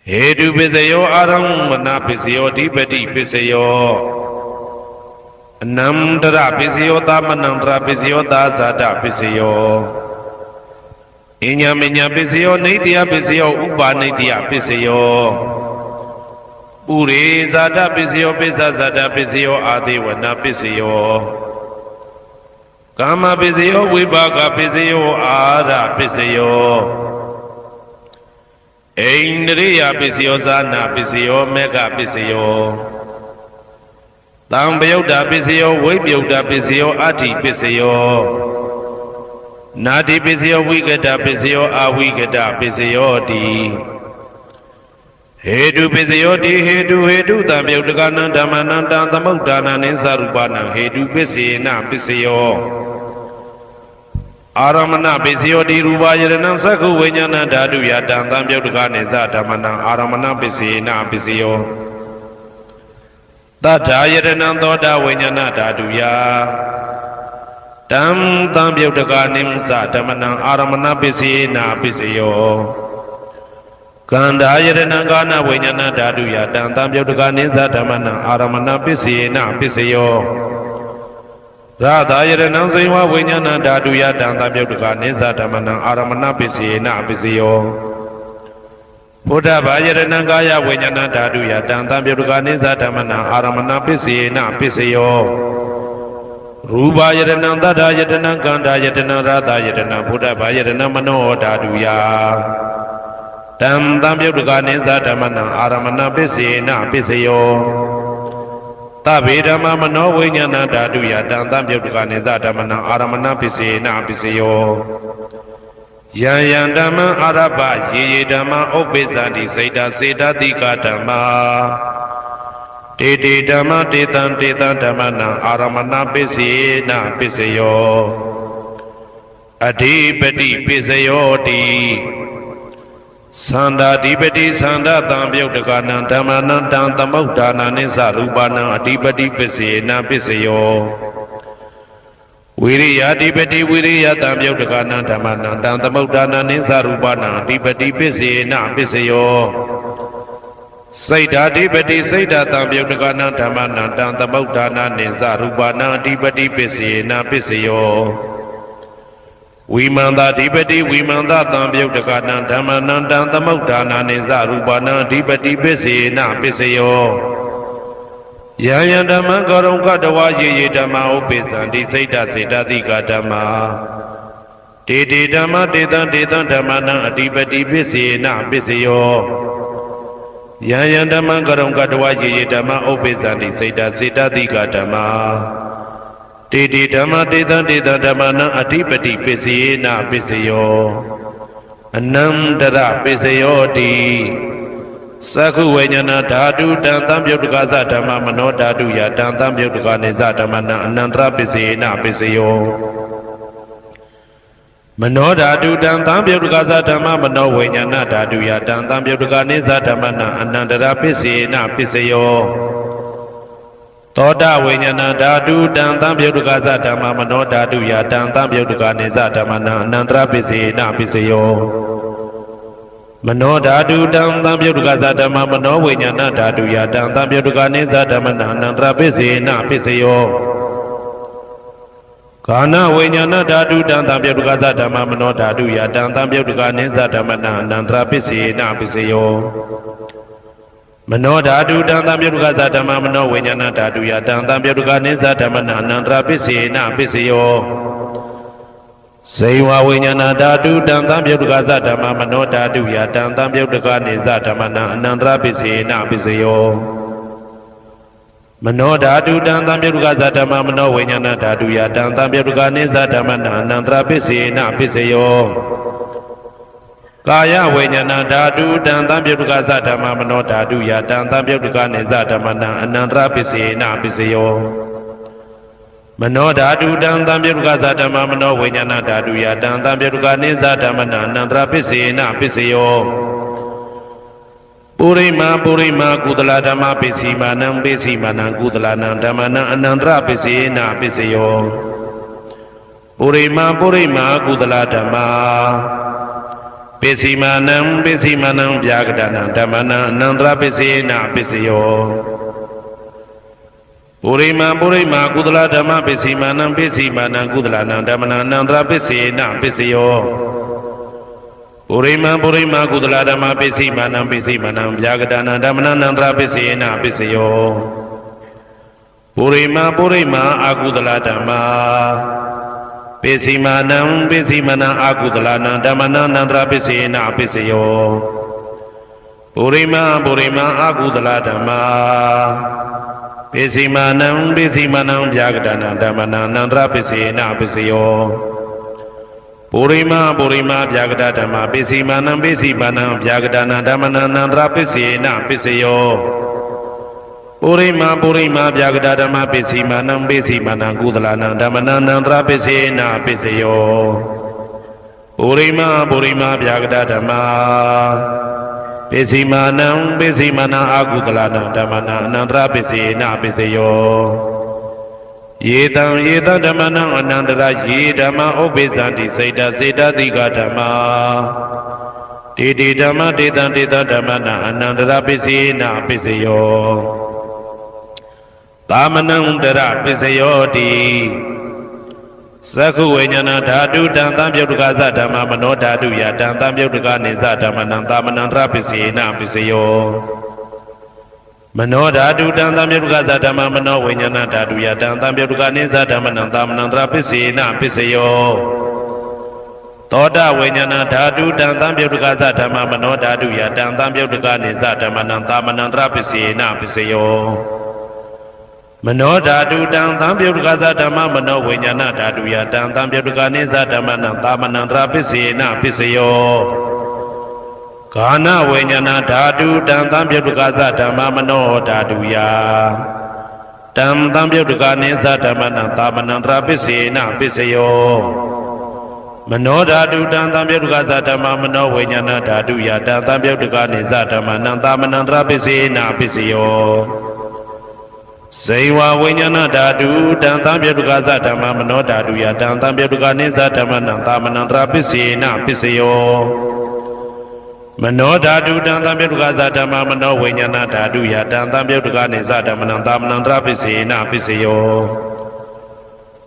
ဟေတုပစ္စယောအာရမဏပစ္စယောဓိပတိပစ္စယောအနန္တရပစ္စယောသမနန္တရပစ္စယောသာဇာတပစ္စယောအညမညပစ္စယောနေတိယပစ္စယောဥပါနေတိယပစ္စယောဥရေဇာတပစ္စယောပစ္စဇာတပစ္စယောအာသေဝနာပစ္စယောကာမပစ္စယောဝိပါကပစ္စယောအာရပစ္စယောအိန္ဒရိယပစ္စယောဇာနာပစ္စယောမေဃပစ္စယောတံပယုတ်တာပစ္စယောဝိပယုတ်တာပစ္စယောအဋ္ဌိပစ္စယောနာတိပစ္စယောဝိကတပစ္စယောအဝိကတပစ္စယောတိ ဟေတုပစ္စယောတိဟေတုတံပြုတ်တကနံဓမ္မနံတံသမုဒ္ဒါနံနိသရူပနံဟေတုပစ္စေနပစ္စယောအာရမဏပစ္စယောတိရူပယရဏံသက္ခုဝိညာဏဓာတုယတံသံပြုတ်တကနိသဓမ္မနံအာရမဏပစ္စေနပစ္စယောသတ္ထာယရဏံသောတာဝိညာဏဓာတုယတံသံပြုတ်တကနိသဓမ္မနံအာရမဏပစ္စေနပစ္စယောကန္ဓာယရဏံကာနဝိညာဏဓာတုယတံသံပြုတ်တကနိသဓမ္မနံအာရမဏပစ္စေနပစ္စယောရသာယရဏံစေဝဝိညာဏဓာတုယတံသံပြုတ်တကနိသဓမ္မနံအာရမဏပစ္စေနပစ္စယောဘုဒ္ဓဘာယရဏံကာယဝိညာဏဓာတုယတံသံပြုတ်တကနိသဓမ္မနံအာရမဏပစ္စေနပစ္စယောရူပယရဏံသတ္ထာယတနံကန္ဓာယတနံရသာယတနံဘုဒ္ဓဘာယရဏံမနောဓာတုယတံသံပြုတ်တကနိသဓမ္မနံအာရမဏပစ္စေနပစ္စယောသဗ္ဗေဓမ္မမနောဝိညာဏဓာတုယတံသံပြုတ်တကနိသဓမ္မနံအာရမဏပစ္စေနပစ္စယောယံယံဓမ္မံအာရပယေဓမ္မဥပ္ပိသန္တိစိတ်တစေတတိကဓမ္မာတေတေဓမ္မတေတံဓမ္မနံအာရမဏပစ္စေနပစ္စယောအဓိပတိပစ္စယောတိသန္တာဓိပတိသန္တာတံပြုတ်တကနံဓမ္မနံတံသမုဒ္ဒါနနိသရူပနံအဓိပတိပစ္စေနပစ္စယောဝိရိယဓိပတိဝိရိယတံပြုတ်တကနံဓမ္မနံတံသမုဒ္ဒါနနိသရူပနံအဓိပတိပစ္စေနပစ္စယောစိတ်ဓာဓိပတိစိတ်ဓာတံပြုတ်တကနံဓမ္မနံတံသမုဒ္ဒါနနိသရူပနံအဓိပတိပစ္စေနပစ္စယောဝိမန္တာဓိပတိဝိမန္တတံပြုတ်တကနံဓမ္မနံတံသမုဒ္ဒါနနိသရူပနံအဓိပတိပစ္စေနပစ္စယောယံယံဓမ္မံကရုံကတဝယေဓမ္မဥပ္ပိသန္တိစိတ်တစေတသိကဓမ္မာတေတေဓမ္မတေတံဓမ္မနံအဓိပတိပစ္စေနပစ္စယောယံယံဓမ္မံကရုံကတဝယေဓမ္မဥပ္ပိသန္တိစိတ်တစေတသိကဓမ္မာတေတေဓမ္မတေတံဓမ္မနံအဓိပတိပစ္စေနပစ္စယောအနန္တရပစ္စယောတိသက္ခုဝိညာဏဓာတုတံသံပြုတ်တကသဓမ္မမနောဓာတုယတံသံပြုတ်တကနိသဓမ္မနံအနန္တရပစ္စေနပစ္စယောမနောဓာတုတံသံပြုတ်တကသဓမ္မမနောဝိညာဏဓာတုယတံသံပြုတ်တကနိသဓမ္မနံအနန္တရပစ္စေနပစ္စယောသောတာဝိညာဏဓာတုတံသံပြုတ်တကသဓမ္မမနောဓာတုယတံသံပြုတ်တကနိသဓမ္မနံအနန္တရပစ္စေနပစ္စယောမနောဓာတုတံသံပြုတ်တကသဓမ္မမနောဝိညာဏဓာတုယတံသံပြုတ်တကနိသဓမ္မနံအနန္တရပစ္စေနပစ္စယောကာနဝိညာဏဓာတုတံသံပြုတ်တကသဓမ္မမနောဓာတုယတံသံပြုတ်တကနိသဓမ္မနံအနန္တရပစ္စေနပစ္စယောမနောဓာတုတံသံပြုတ်တကသဓမ္မမနောဝိညာဏဓာတုယတံသံပြုတ်တကနိသဓမ္မနံအနန္တရပစ္စေနပစ္စယောဇေဝဝိညာဏဓာတုတံသံပြုတ်တကသဓမ္မမနောဓာတုယတံသံပြုတ်တကနိသဓမ္မနံအနန္တရပစ္စေနပစ္စယောမနောဓာတုတံသံပြုတ်တကသဓမ္မမနောဝိညာဏဓာတုယတံသံပြုတ်တကနိသဓမ္မနံအနန္တရပစ္စေနပစ္စယောကာယဝိညာဏဓာတုတံသံပြုတ်တကသဓမ္မမနောဓာတုယတံသံပြုတ်တကနိသဓမ္မနံအနန္တရပစ္စေနပစ္စယောမနောဓာတုတံသံပြုတ်တကသဓမ္မမနောဝိညာဏဓာတုယတံသံပြုတ်တကနိသဓမ္မနံအနန္တရပစ္စေနပစ္စယောပုရိမာကုသလဓမ္မပစ္စည်းမာနံပစ္စည်းမာနံကုသလနံဓမ္မနံအနန္တရပစ္စေနပစ္စယောပုရိမာကုသလဓမ္မာပစ္စည်းမာနံဗျာကတနံဓမ္မနံအနန္တရပစ္စေနပစ္စယောပုရိမာကုသလဓမ္မပစ္စည်းမာနံကုသလနံဓမ္မနံအနန္တရပစ္စေနပစ္စယောပုရိမာကုသလဓမ္မပစ္စည်းမာနံဗျာကတနံဓမ္မနံအနန္တရပစ္စေနပစ္စယောပုရိမာအကုသလဓမ္မာပစ္စည်းမာနံအကုသလနံဓမ္မနံအနန္တရပစ္စေနပစ္စယောပုရိမာအကုသလဓမ္မာပစ္စည်းမာနံဗျာကတနံဓမ္မနံအနန္တရပစ္စေနပစ္စယော ပုရိမဗျာကတဓမ္မပိစီမာနံဗျာကတနာဓမ္မနာနန္တရာပစ္စေနပစ္စယောပုရိမဗျာကတဓမ္မပိစီမာနံကုသလနာဓမ္မနာနန္တရာပစ္စေနပစ္စယောပုရိမဗျာကတဓမ္မပိစီမာနံအကုသလနာဓမ္မနာအနန္တရာပစ္စေနပစ္စယောယေတံဓမ္မနံအနန္တရာယေဓမ္မဥပ္ပိသန္တိစေတသိကဓမ္မာတေဓမ္မတေတံဓမ္မနံအနန္တရာပစ္စေနပစ္စယောသာမနံတရပစ္စယောတိသက္ခုဝိညာဏဓာတုတံသံပြုတ်တကသဓမ္မမနောဓာတုယတံသံပြုတ်တကနေသဓမ္မနံသာမနံတရပစ္စေနပစ္စယောမနောဓာတုတံသံပြုတ်တကသဓမ္မမနောဝိညာဏဓာတုယတံသံပြုတ်တကနေသဓမ္မနံသာမနံတရပစ္စေနပစ္စယောသောတဝိညာဏဓာတုတံသံပြုတ်တကသဓမ္မမနောဓာတုယတံသံပြုတ်တကနေသဓမ္မနံသာမနံတရပစ္စေနပစ္စယောမနောဓာတုတံသံပြုတ်တကသဓမ္မမနောဝိညာဏဓာတုယတံသံပြုတ်တကနေသဓမ္မနံသာမနံတရပစ္စေနပစ္စယောဂာနဝိညာဏဓာတုတံသံပြုတ်တကသဓမ္မမနောဓာတုယတံသံပြုတ်တကနေသဓမ္မနံသာမနံတရပစ္စေနပစ္စယောမနောဓာတုတံသံပြုတ်တကသဓမ္မမနောဝိညာဏဓာတုယတံသံပြုတ်တကနေသဓမ္မနံသာမနံတရပစ္စေနပစ္စယောဇေဝဝိညာဏဓာတုတံသံပြုတ်တကသဓမ္မမနောဓာတုယတံသံပြုတ်တကနေသဓမ္မနံသာမနံတရပစ္စေနပစ္စယောမနောဓာတုတံသံပြုတ်တကသဓမ္မမနောဝိညာဏဓာတုယတံသံပြုတ်တကနေသဓမ္မနံသာမနံတရပစ္စေနပစ္စယော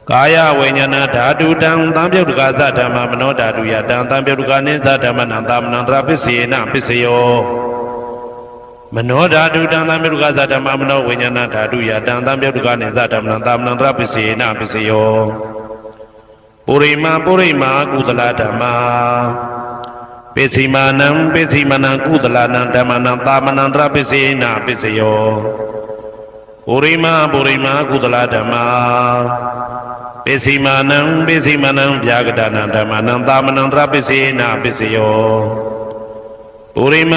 ကာယဝိညာဏဓာတုတံသံပြုတ်တကသဓမ္မမနောဓာတုယတံသံပြုတ်တကနေသဓမ္မနံသာမနံတရပစ္စေနပစ္စယောမနောဓာတုတံသံပြုတ်တကသဓမ္မမနောဝိညာဏဓာတုယတံသံပြုတ်တကနေသဓမ္မနံသာမနံတရပစ္စေနပစ္စယောပုရိမကုသလဓမ္မာပိစီမာနံကုသလနံဓမ္မနံသာမနံတရပစ္စေနပစ္စယောပုရိမကုသလဓမ္မာပိစီမာနံဗျာကတနာဓမ္မနံသာမနံတရပစ္စေနပစ္စယောပုရိမ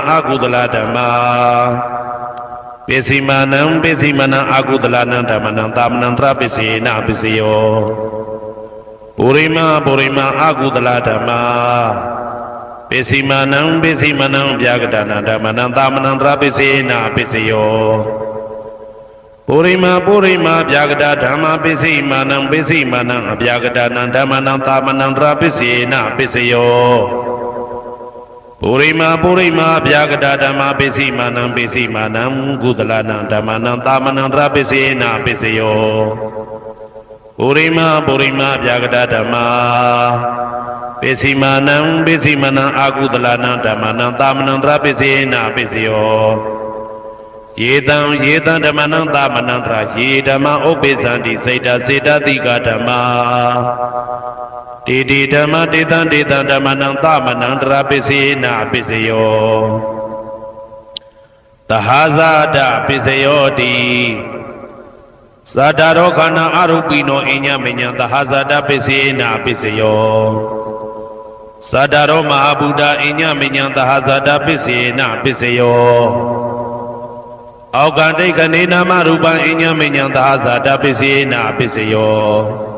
အကုသလဓမ္မာပိစီမာနံအကုသလနံဓမ္မနံသာမနံတရပစ္စေနပစ္စယောပုရိမအကုသလဓမ္မာပိစီမာနံဗျာကတနာဓမ္မနံသာမနံတရပစ္စေနပစ္စယောပုရိမဗျာကတဓမ္မပိစီမာနံအဗျာကတနာဓမ္မနံသာမနံတရပစ္စေနပစ္စယောပုရိမဗျာကတဓမ္မပိစီမာနံကုသလနံဓမ္မနံသာမနံတရပစ္စေနပစ္စယောပုရိမဗျာကတဓမ္မပိစီမာနံအာကုသလနံဓမ္မနံသာမနံတရပစ္စေနပစ္စယောယေတံဓမ္မနံသာမနံတရယေဓမ္မဥပ္ပိသန္တိစေတသိကဓမ္မာတေဓမ္မတေတံဓမ္မနံသာမနံတရပစ္စေနပစ္စယောသဟဇာတပစ္စယောတိသတ္တရောခန္ဓာအရူပိနောအညမညံသဟဇာတပစ္စေနပစ္စယောသတ္တရောမဟာဗုဒ္ဓအညမညံသဟဇာတပစ္စေနပစ္စယောအောက်ကတိခဏေနာမရူပံအညမညံသဟဇာတပစ္စေနပစ္စယော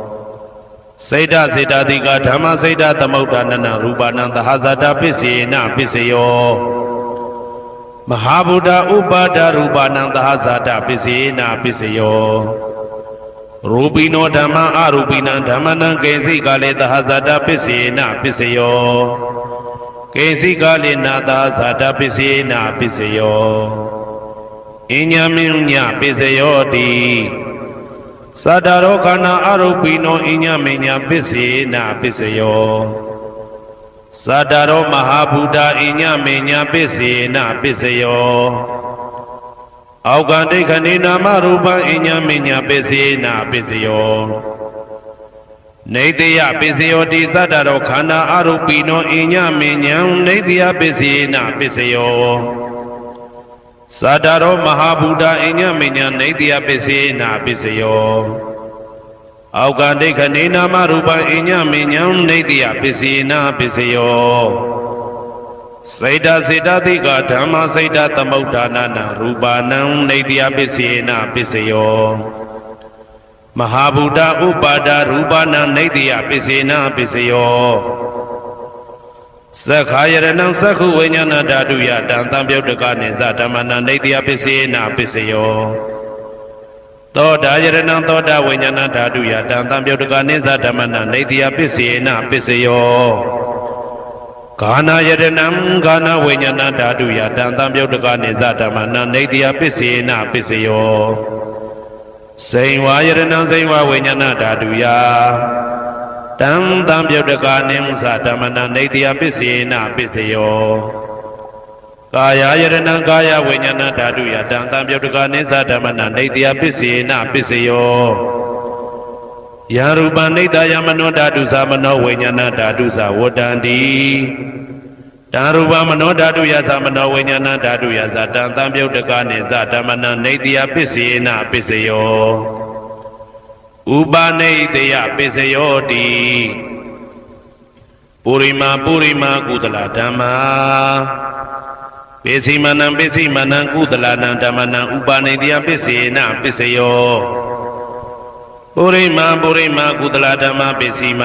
စေတသိကဓမ္မစေတသမုဋ္ဌာနနရူပနံသဟဇာတပစ္စေနပစ္စယောမဟာဗုဒ္ဓဥပါဒရူပနံသဟဇာတပစ္စေနပစ္စယောရူပိနောဓမ္မအရူပိနံဓမ္မနံကိဉ္စိကလေသဟဇာတပစ္စေနပစ္စယောကိဉ္စိကလေနာသဟဇာတပစ္စေနပစ္စယောအညမညပစ္စယောတိသတ္တရောခန္ဓာအရူပိနောအညမညပစ္စေနပစ္စယောသတ္တရောမဟာဗုဒ္ဓအညမညပစ္စေနပစ္စယောအောက်ကတိခဏေနာမရူပံအညမညပစ္စေနပစ္စယောနေတယပစ္စယောတိသတ္တရောခန္ဓာအရူပိနောအညမညံနေတယပစ္စေနပစ္စယောသတ္တရောမဟာဗုဒ္ဓအညမညံနေတယပစ္စေနပစ္စယော အောက်ကဒိဋ္ဌနေနာမရူပံအိညာမေညံနေတိယပစ္စယေနပစ္စယောစေတစေတသိကဓမ္မစေတသမုဋ္ဌာနာနာရူပနံနေတိယပစ္စယေနပစ္စယောမဟာဗုဒ္ဓဥပါဒရူပနံနေတိယပစ္စယေနပစ္စယောသက္ခာယရဏံသက္ခုဝိညာဏဓာတုယတံသံပြုတ်တကနိသဓမ္မနံနေတိယပစ္စယေနပစ္စယောသောတာယရဏံသောတာဝိညာဏဓာတုယတံသံပြုတ်တကနိသဓမ္မနံနေတိယပစ္စယေနပစ္စယောဂာနာယရဏံဂာနာဝိညာဏဓာတုယတံသံပြုတ်တကနိသဓမ္မနံနေတိယပစ္စယေနပစ္စယောစိန်ဝါယရဏံစိန်ဝါဝိညာဏဓာတုယတံသံပြုတ်တကနိသဓမ္မနံနေတိယပစ္စယေနပစ္စယောကာယယရဏံကာယဝိညာဏဓာတုယတံသံပြုတ်တကနိသဓမ္မနံနေတိယပစ္စယေနပစ္စယောယရူပနိတယမနောဓာတုသမနောဝိညာဏဓာတုသဝတ္တန္တိတံရူပမနောဓာတုယသမနောဝိညာဏဓာတုယသတံသံပြုတ်တကနိသဓမ္မနံနေတိယပစ္စယေနပစ္စယောဥပနိတယပစ္စယောတိပုရိမာကုသလဓမ္မာပိစိမနံကုသလနံဓမ္မနံဥပနိတယပစ္စယေနပစ္စယောပုရိမာကုသလဓမ္မာပိစိမ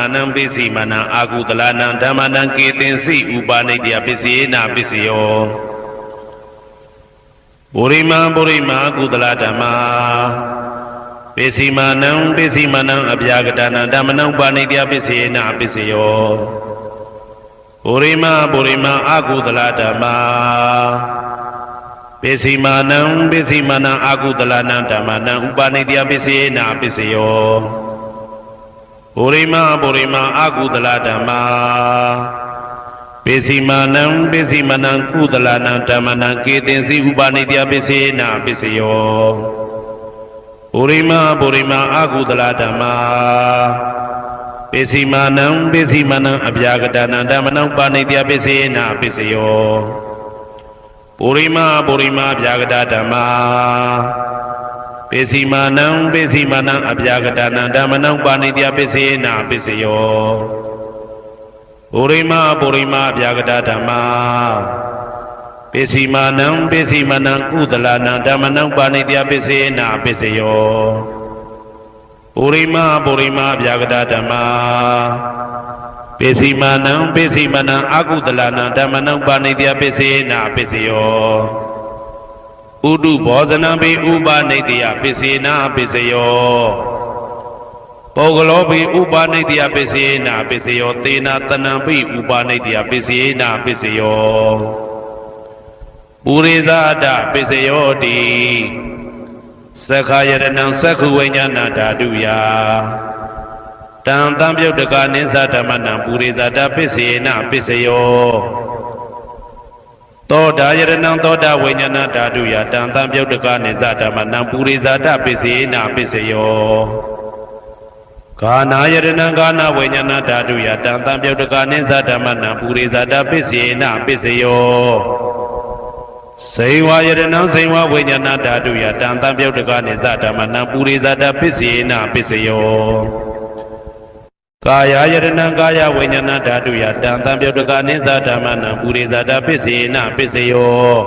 နံအာကုသလနံဓမ္မနံကေတင်စီဥပနိတယပစ္စယေနပစ္စယောပုရိမာကုသလဓမ္မာပိစိမနံအဗျာကတနံဓမ္မနံဥပနိတယပစ္စယေနပစ္စယောပုရိမာအာကုသလဓမ္မာပိစိမနံအာကုသလနံဓမ္မနံဥပနိတယပစ္စယေနပစ္စယောပုရိမာအာကုသလဓမ္မာပိစိမနံကုသလနံဓမ္မနံကေတင်စီဥပနိတယပစ္စယေနပစ္စယောပုရိမာအာကုသလဓမ္မာပိစိမနံအဗျာကတနံဓမ္မနံဥပနိတယပစ္စယေနပစ္စယောပုရိမာဗျာကတဓမ္မာပိစိမနံအဗျာကတနံဓမ္မနံဥပနိတယပစ္စယေနပစ္စယောပုရိမာဗျာကတဓမ္မာပိစိမနံကုသလနံဓမ္မနံဥပနိတယပစ္စယေနပစ္စယောပုရိမာဗျာကတဓမ္မာပိစိမနံအာကုသလနံဓမ္မနံဥပနိတယပစ္စယေနပစ္စယောဥဒုဘောဇနံပိဥပနိတယပစ္စယေနပစ္စယောပုဂ္ဂလောပိဥပနိတယပစ္စယေနပစ္စယောသေနတနံပိဥပနိတယပစ္စယေနပစ္စယောပုရိသဒပစ္စယောတိသက္ခာယရဏံသက္ခုဝိညာဏဓာတုယတံသံပြုတ်တကနိသဓမ္မနံပုရိသဒပစ္စယေနပစ္စယောသောတာယရဏံသောတာဝိညာဏဓာတုယတံသံပြုတ်တကနိသဓမ္မနံပုရိသဒပစ္စယေနပစ္စယောဂာနာယရဏံဂာနာဝိညာဏဓာတုယတံသံပြုတ်တကနိသဓမ္မနံပုရိသဒပစ္စယေနပစ္စယောစေဝါယရဏံစေဝါဝိညာဏဓာတုယတံသံပြုတ်တကနိသဓမ္မနံပုရိသဒပစ္စယေနပစ္စယောကာယယရဏံကာယဝိညာဏဓာတုယတံသံပြုတ်တကနိသဓမ္မနံပုရိသဒပစ္စယေနပစ္စယော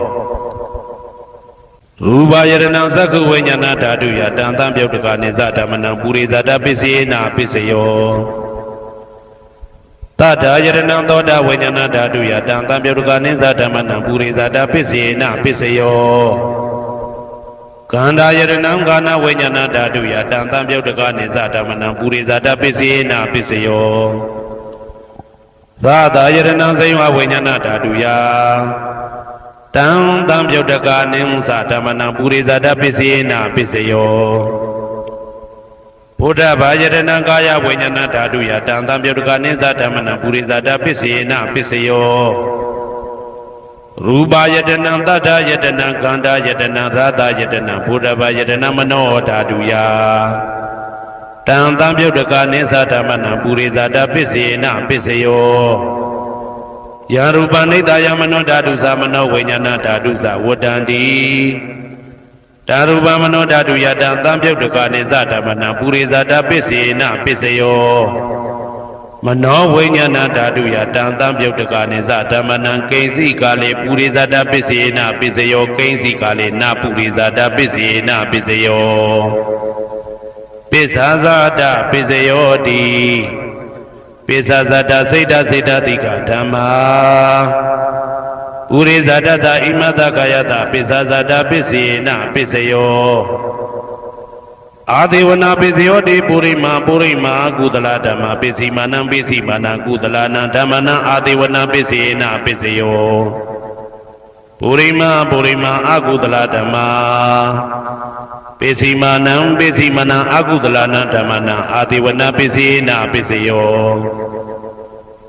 ရူပယရဏံသက္ခုဝိညာဏဓာတုယတံသံပြုတ်တကနိသဓမ္မနံပုရိသဒပစ္စယေနပစ္စယောတထာယရဏံသောတာဝိညာဏဓာတုယတံသံပြုတ်တကနိသဓမ္မနံပုရိသဒပစ္စယေနပစ္စယောကန္တာယရဏံကာနဝိညာဏဓာတုယတံသံပြုတ်တကနိသဓမ္မနံပုရိသဒပစ္စယေနပစ္စယောရာသာယရဏံစေဝဝိညာဏဓာတုယတံသံပြုတ်တကနိသဓမ္မနံပုရိသဒပစ္စယေနပစ္စယောဘုဒ္ဓဘာယရဏံကာယဝိညာဏဓာတုယတံသံပြုတ်တကနိသဓမ္မနံပုရိသဒပစ္စယေနပစ္စယောရူပယတနံတတ္ထယတနံကန္တာယတနံရာသယတနံဘုဒ္ဓဘာယတနံမနောဓာတုယတံသံပြုတ်တကနိသဓမ္မနံပုရိသဒပစ္စယေနပစ္စယောယရူပနိတယမနောဓာတုသမနောဝိညာဏဓာတုသဝတ္တန္တိ တာရူပမနောဓာတုယတံသံပြုတ်တကနိသဓမ္မနံပုရိဇာတပစ္စေနပစ္စယောမနောဝိညာဏဓာတုယတံသံပြုတ်တကနိသဓမ္မနံကိဉ္စီကာလေပုရိဇာတပစ္စေနပစ္စယောကိဉ္စီကာလေနပုရိဇာတပစ္စေနပစ္စယောပစ္ဆာဇာတပစ္စယောတိပိစ္ဆာဇတစိတ်တစိတ်တတိကဓမ္မာပုရိဇာတတဣမတကာယတပိစ္ဆာဇတပစ္စေနပစ္စယောအာဒေဝနာပစ္စယောတိပုရိမာကုသလဓမ္မာပစ္စည်းမာနံပစ္စည်းမာနံကုသလနံဓမ္မနံအာဒေဝနာပစ္စေနပစ္စယောပုရိမာအကုသလဓမ္မာပစ္စည်းမာနံအကုသလနံဓမ္မနံအာဒေဝနာပစ္စေနပစ္စယော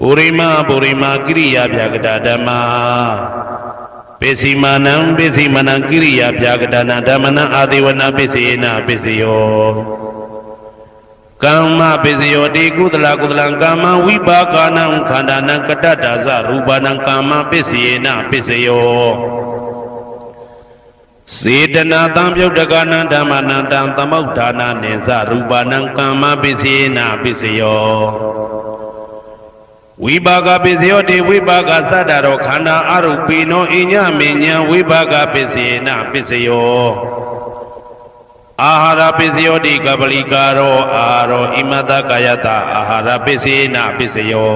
ပုရိမာကိရိယာဗျာကတဓမ္မာပစ္စည်းမာနံကိရိယာဗျာကတနာဓမ္မနံအာဒေဝနာပစ္စေနပစ္စယောကမ္မပစ္စယောတိကုသလကမ္မဝိပါကနံခန္ဓာနံကတ္တဒါဇရူပနံကမ္မပစ္စေနပစ္စယောစေတနာသံပြုတ်တကနံဓမ္မနံတံသမုဋ္ဌာနာနိဇရူပနံကမ္မပစ္စေနပစ္စယောဝိပါကပစ္စယောတိဝိပါကသတ္တရောခန္ဓာအရုပိနောအညမေညာဝိပါကပစ္စေနပစ္စယောအာဟာရပစ္စယောတိကပလိကာရောအာရောဣမတကာယတအာဟာရပစ္စေနပစ္စယော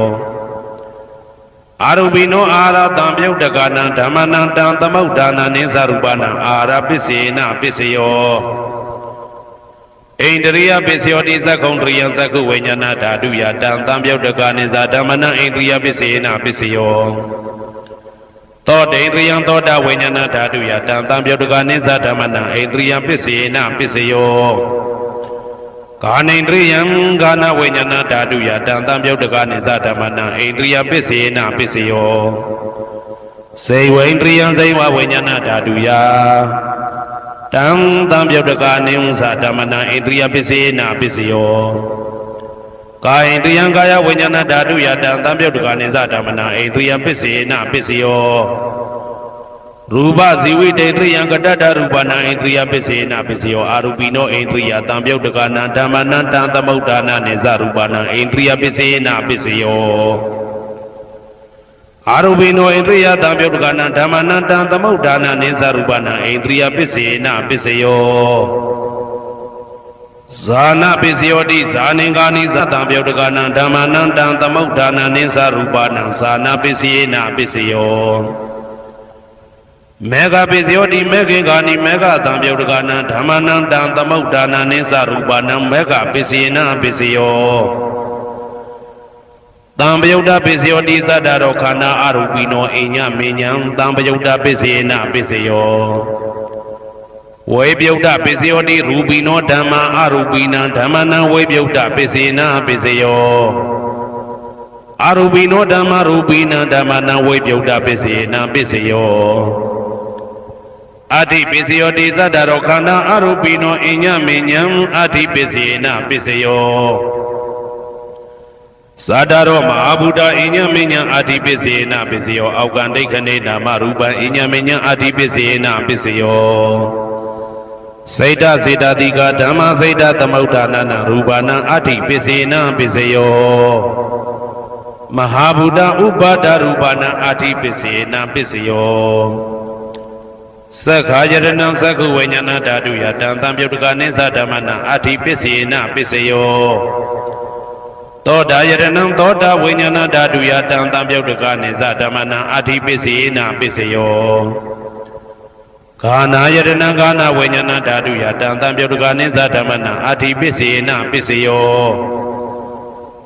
အာရုပိနောအာဟာရတံပြုတ်တကနံဓမ္မနံတံသမုဋ္ဌာနာနိသရူပနံအာဟာရပစ္စေနပစ္စယောဣန္ဒရိယပစ္စယောတိသက္ကုံတရိယသက္ကုဝိညာဏဓာတုယတံသံပြုတ်တကနိသဓမ္မနံဣန္ဒရိယပစ္စေနပစ္စယောသောတေန္ဒရိယသောတာဝိညာဏဓာတုယတံသံပြုတ်တကနိသဓမ္မနံဣန္ဒရိယပစ္စေနပစ္စယောကာနိန္ဒရိယံကာနဝိညာဏဓာတုယတံသံပြုတ်တကနိသဓမ္မနံဣန္ဒရိယပစ္စေနပစ္စယောစေဝိန္ဒရိယံစေဝဝိညာဏဓာတုယတံသံပြုတ်တကနိဥ္စဓမ္မနံဣန္ဒရိယပစ္စေနပစ္စယောကာယန္တယံကာယဝိညာဏဓာတုယတံသံပြုတ်တကနိသဓမ္မနံဣန္ဒရိယပစ္စေနပစ္စယောရူပဇီဝိတေတရိယံကတ္တရူပနံဣန္ဒရိယပစ္စေနပစ္စယောအာရူပိနောဣန္ဒရိယသံပြုတ်တကနံဓမ္မနံတံသမုဋ္ဌာနာနိသရူပနံဣန္ဒရိယပစ္စေနပစ္စယောအာရုပိနောဣန္ဒရိယသံပြုတ်တကနံဓမ္မနံတံသမုဋ္ဌာနာနိသရူပနံဣန္ဒရိယပစ္စေနပစ္စယောဇာနပစ္စယောတိဇာနင်္ဂာနိသတံပြုတ်တကနံဓမ္မနံတံသမုဋ္ဌာနာနိသရူပနံဇာနပစ္စယေနပစ္စယောမေဃပစ္စယောတိမေခင်္ဂာနိမေဃသံပြုတ်တကနံဓမ္မနံတံသမုဋ္ဌာနာနိသရူပနံမေဃပစ္စယေနပစ္စယောတံပယုတ်တပစ္စယောတိသတ္တရောခန္ဓာအရူပိနောအိညမေညံတံပယုတ်တပစ္စယေနပစ္စယောဝေပယုတ်တပစ္စယောတိရူပိနောဓမ္မာအရူပိနံဓမ္မနံဝေပယုတ်တပစ္စေနပစ္စယောအရူပိနောဓမ္မာရူပိနံဓမ္မနံဝေပယုတ်တပစ္စေနပစ္စယောအဋ္ဌိပစ္စယောတိသတ္တရောခန္ဓာအရူပိနောအိညမေညံအဋ္ဌိပစ္စေနပစ္စယောသာတရောမဟာဗုဒ္ဓအိညမေညံအာတိပစ္စေနပစ္စယောအောက်ကံဒိဋ္ဌနေနာမရူပံအိညမေညံအာတိပစ္စေနပစ္စယောစေတစေတတိကဓမ္မစေတသမုဋ္ဌာနာရူပနံအာတိပစ္စေနပစ္စယောမဟာဗုဒ္ဓဥပါဒရူပနံအာတိပစ္စေနပစ္စယောသက္ခာယရဏံသက္ခုဝိညာဏဓာတုယတံသံပြုတ်တကနိသဓမ္မနံအာတိပစ္စေနပစ္စယောသောတာယရဏံသောတာဝိညာဏဓာတုယတံသံပြုတ်တကနိသဓမ္မနံအာတိပစ္စေနပစ္စယောဂာနာယရဏံဂာနာဝိညာဏဓာတုယတံသံပြုတ်တကနိသဓမ္မနံအာတိပစ္စေနပစ္စယော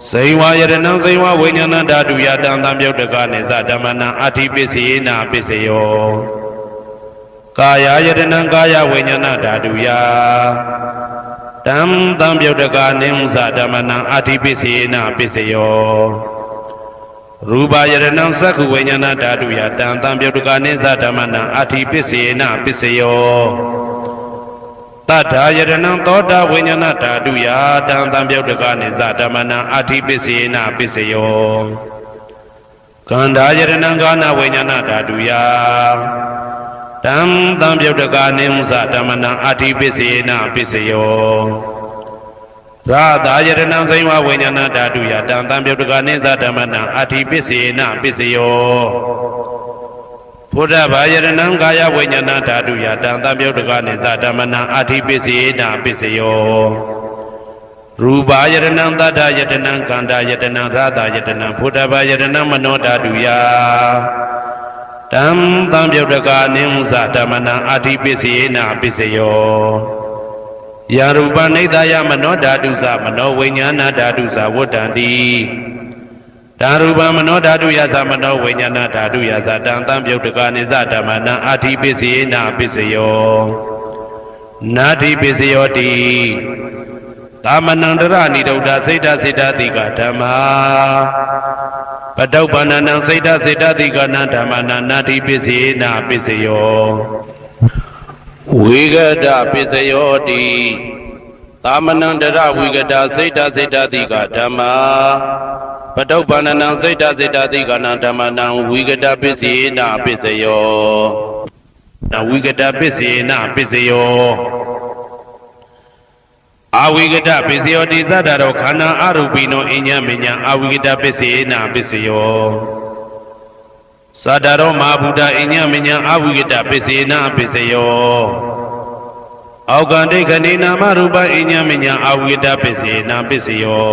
ဇိဝယရဏံဇိဝဝိညာဏဓာတုယတံသံပြုတ်တကနိသဓမ္မနံအာတိပစ္စေနပစ္စယောကာယယရဏံကာယဝိညာဏဓာတုယတံသံပြုတ်တကနိဥ္စဓမ္မနံအာတိပစ္စေနပစ္စယောရူပယရဏံသက္ခုဝိညာဏဓာတုယတံသံပြုတ်တကနိသဓမ္မနံအာတိပစ္စေနပစ္စယောတတ္ထာယရဏံသောတာဝိညာဏဓာတုယတံသံပြုတ်တကနိသဓမ္မနံအာတိပစ္စေနပစ္စယောကန္ဓာယရဏံကာနဝိညာဏဓာတုယ တံသံပြုတ်တကာနိဥ္စဓမ္မနံအာတိပစ္စေနပစ္စယောရာသာယတနံစိဝဝိညာဏဓာတုယတံသံပြုတ်တကာနိသဓမ္မနံအာတိပစ္စေနပစ္စယောဘုဒ္ဓဘာယတနံကာယဝိညာဏဓာတုယတံသံပြုတ်တကာနိသဓမ္မနံအာတိပစ္စေနပစ္စယောရူပါယတနံသတ္တယတနံကန္တာယတနံရာသာယတနံဘုဒ္ဓဘာယတနံမနောဓာတုယတံသံပြုတ်တကာနိဥ္စဓမ္မနံအာတိပစ္စေနပစ္စယောယာရူပနိဒာယမနောဓာတုသမနောဝိညာဏဓာတုသဝတ္တံတိဓာရူပမနောဓာတုယသမနောဝိညာဏဓာတုယသတံသံပြုတ်တကာနိသဓမ္မနံအာတိပစ္စေနပစ္စယောနာတိပစ္စယောတိသမနန္တရဏိဒုဒ္ဓစိတ်တစိတ္တတိကဓမ္မာပတုပ္ပန္နံစိတ်တစိတ္တတိကနံဓမ္မနံနာတိပစ္စေနပစ္စယောဝိဂဒပစ္စယောတိသမနန္တရဝိဂဒစိတ်တစိတ္တတိကဓမ္မာပတုပ္ပန္နံစိတ်တစိတ္တတိကနံဓမ္မနံဝိဂဒပစ္စေနပစ္စယောနဝိဂဒပစ္စေနပစ္စယောအဝိကတပစ္စယောတိသတ္တရောခန္ဓာအရူပိနောအညမညအဝိကတပစ္စေနပစ္စယောသတ္တရောမဟာဗုဒ္ဓအညမညအဝိကတပစ္စေနပစ္စယောအောက်ကံဒိဋ္ဌနေနာမရူပအညမညအဝိကတပစ္စေနပစ္စယော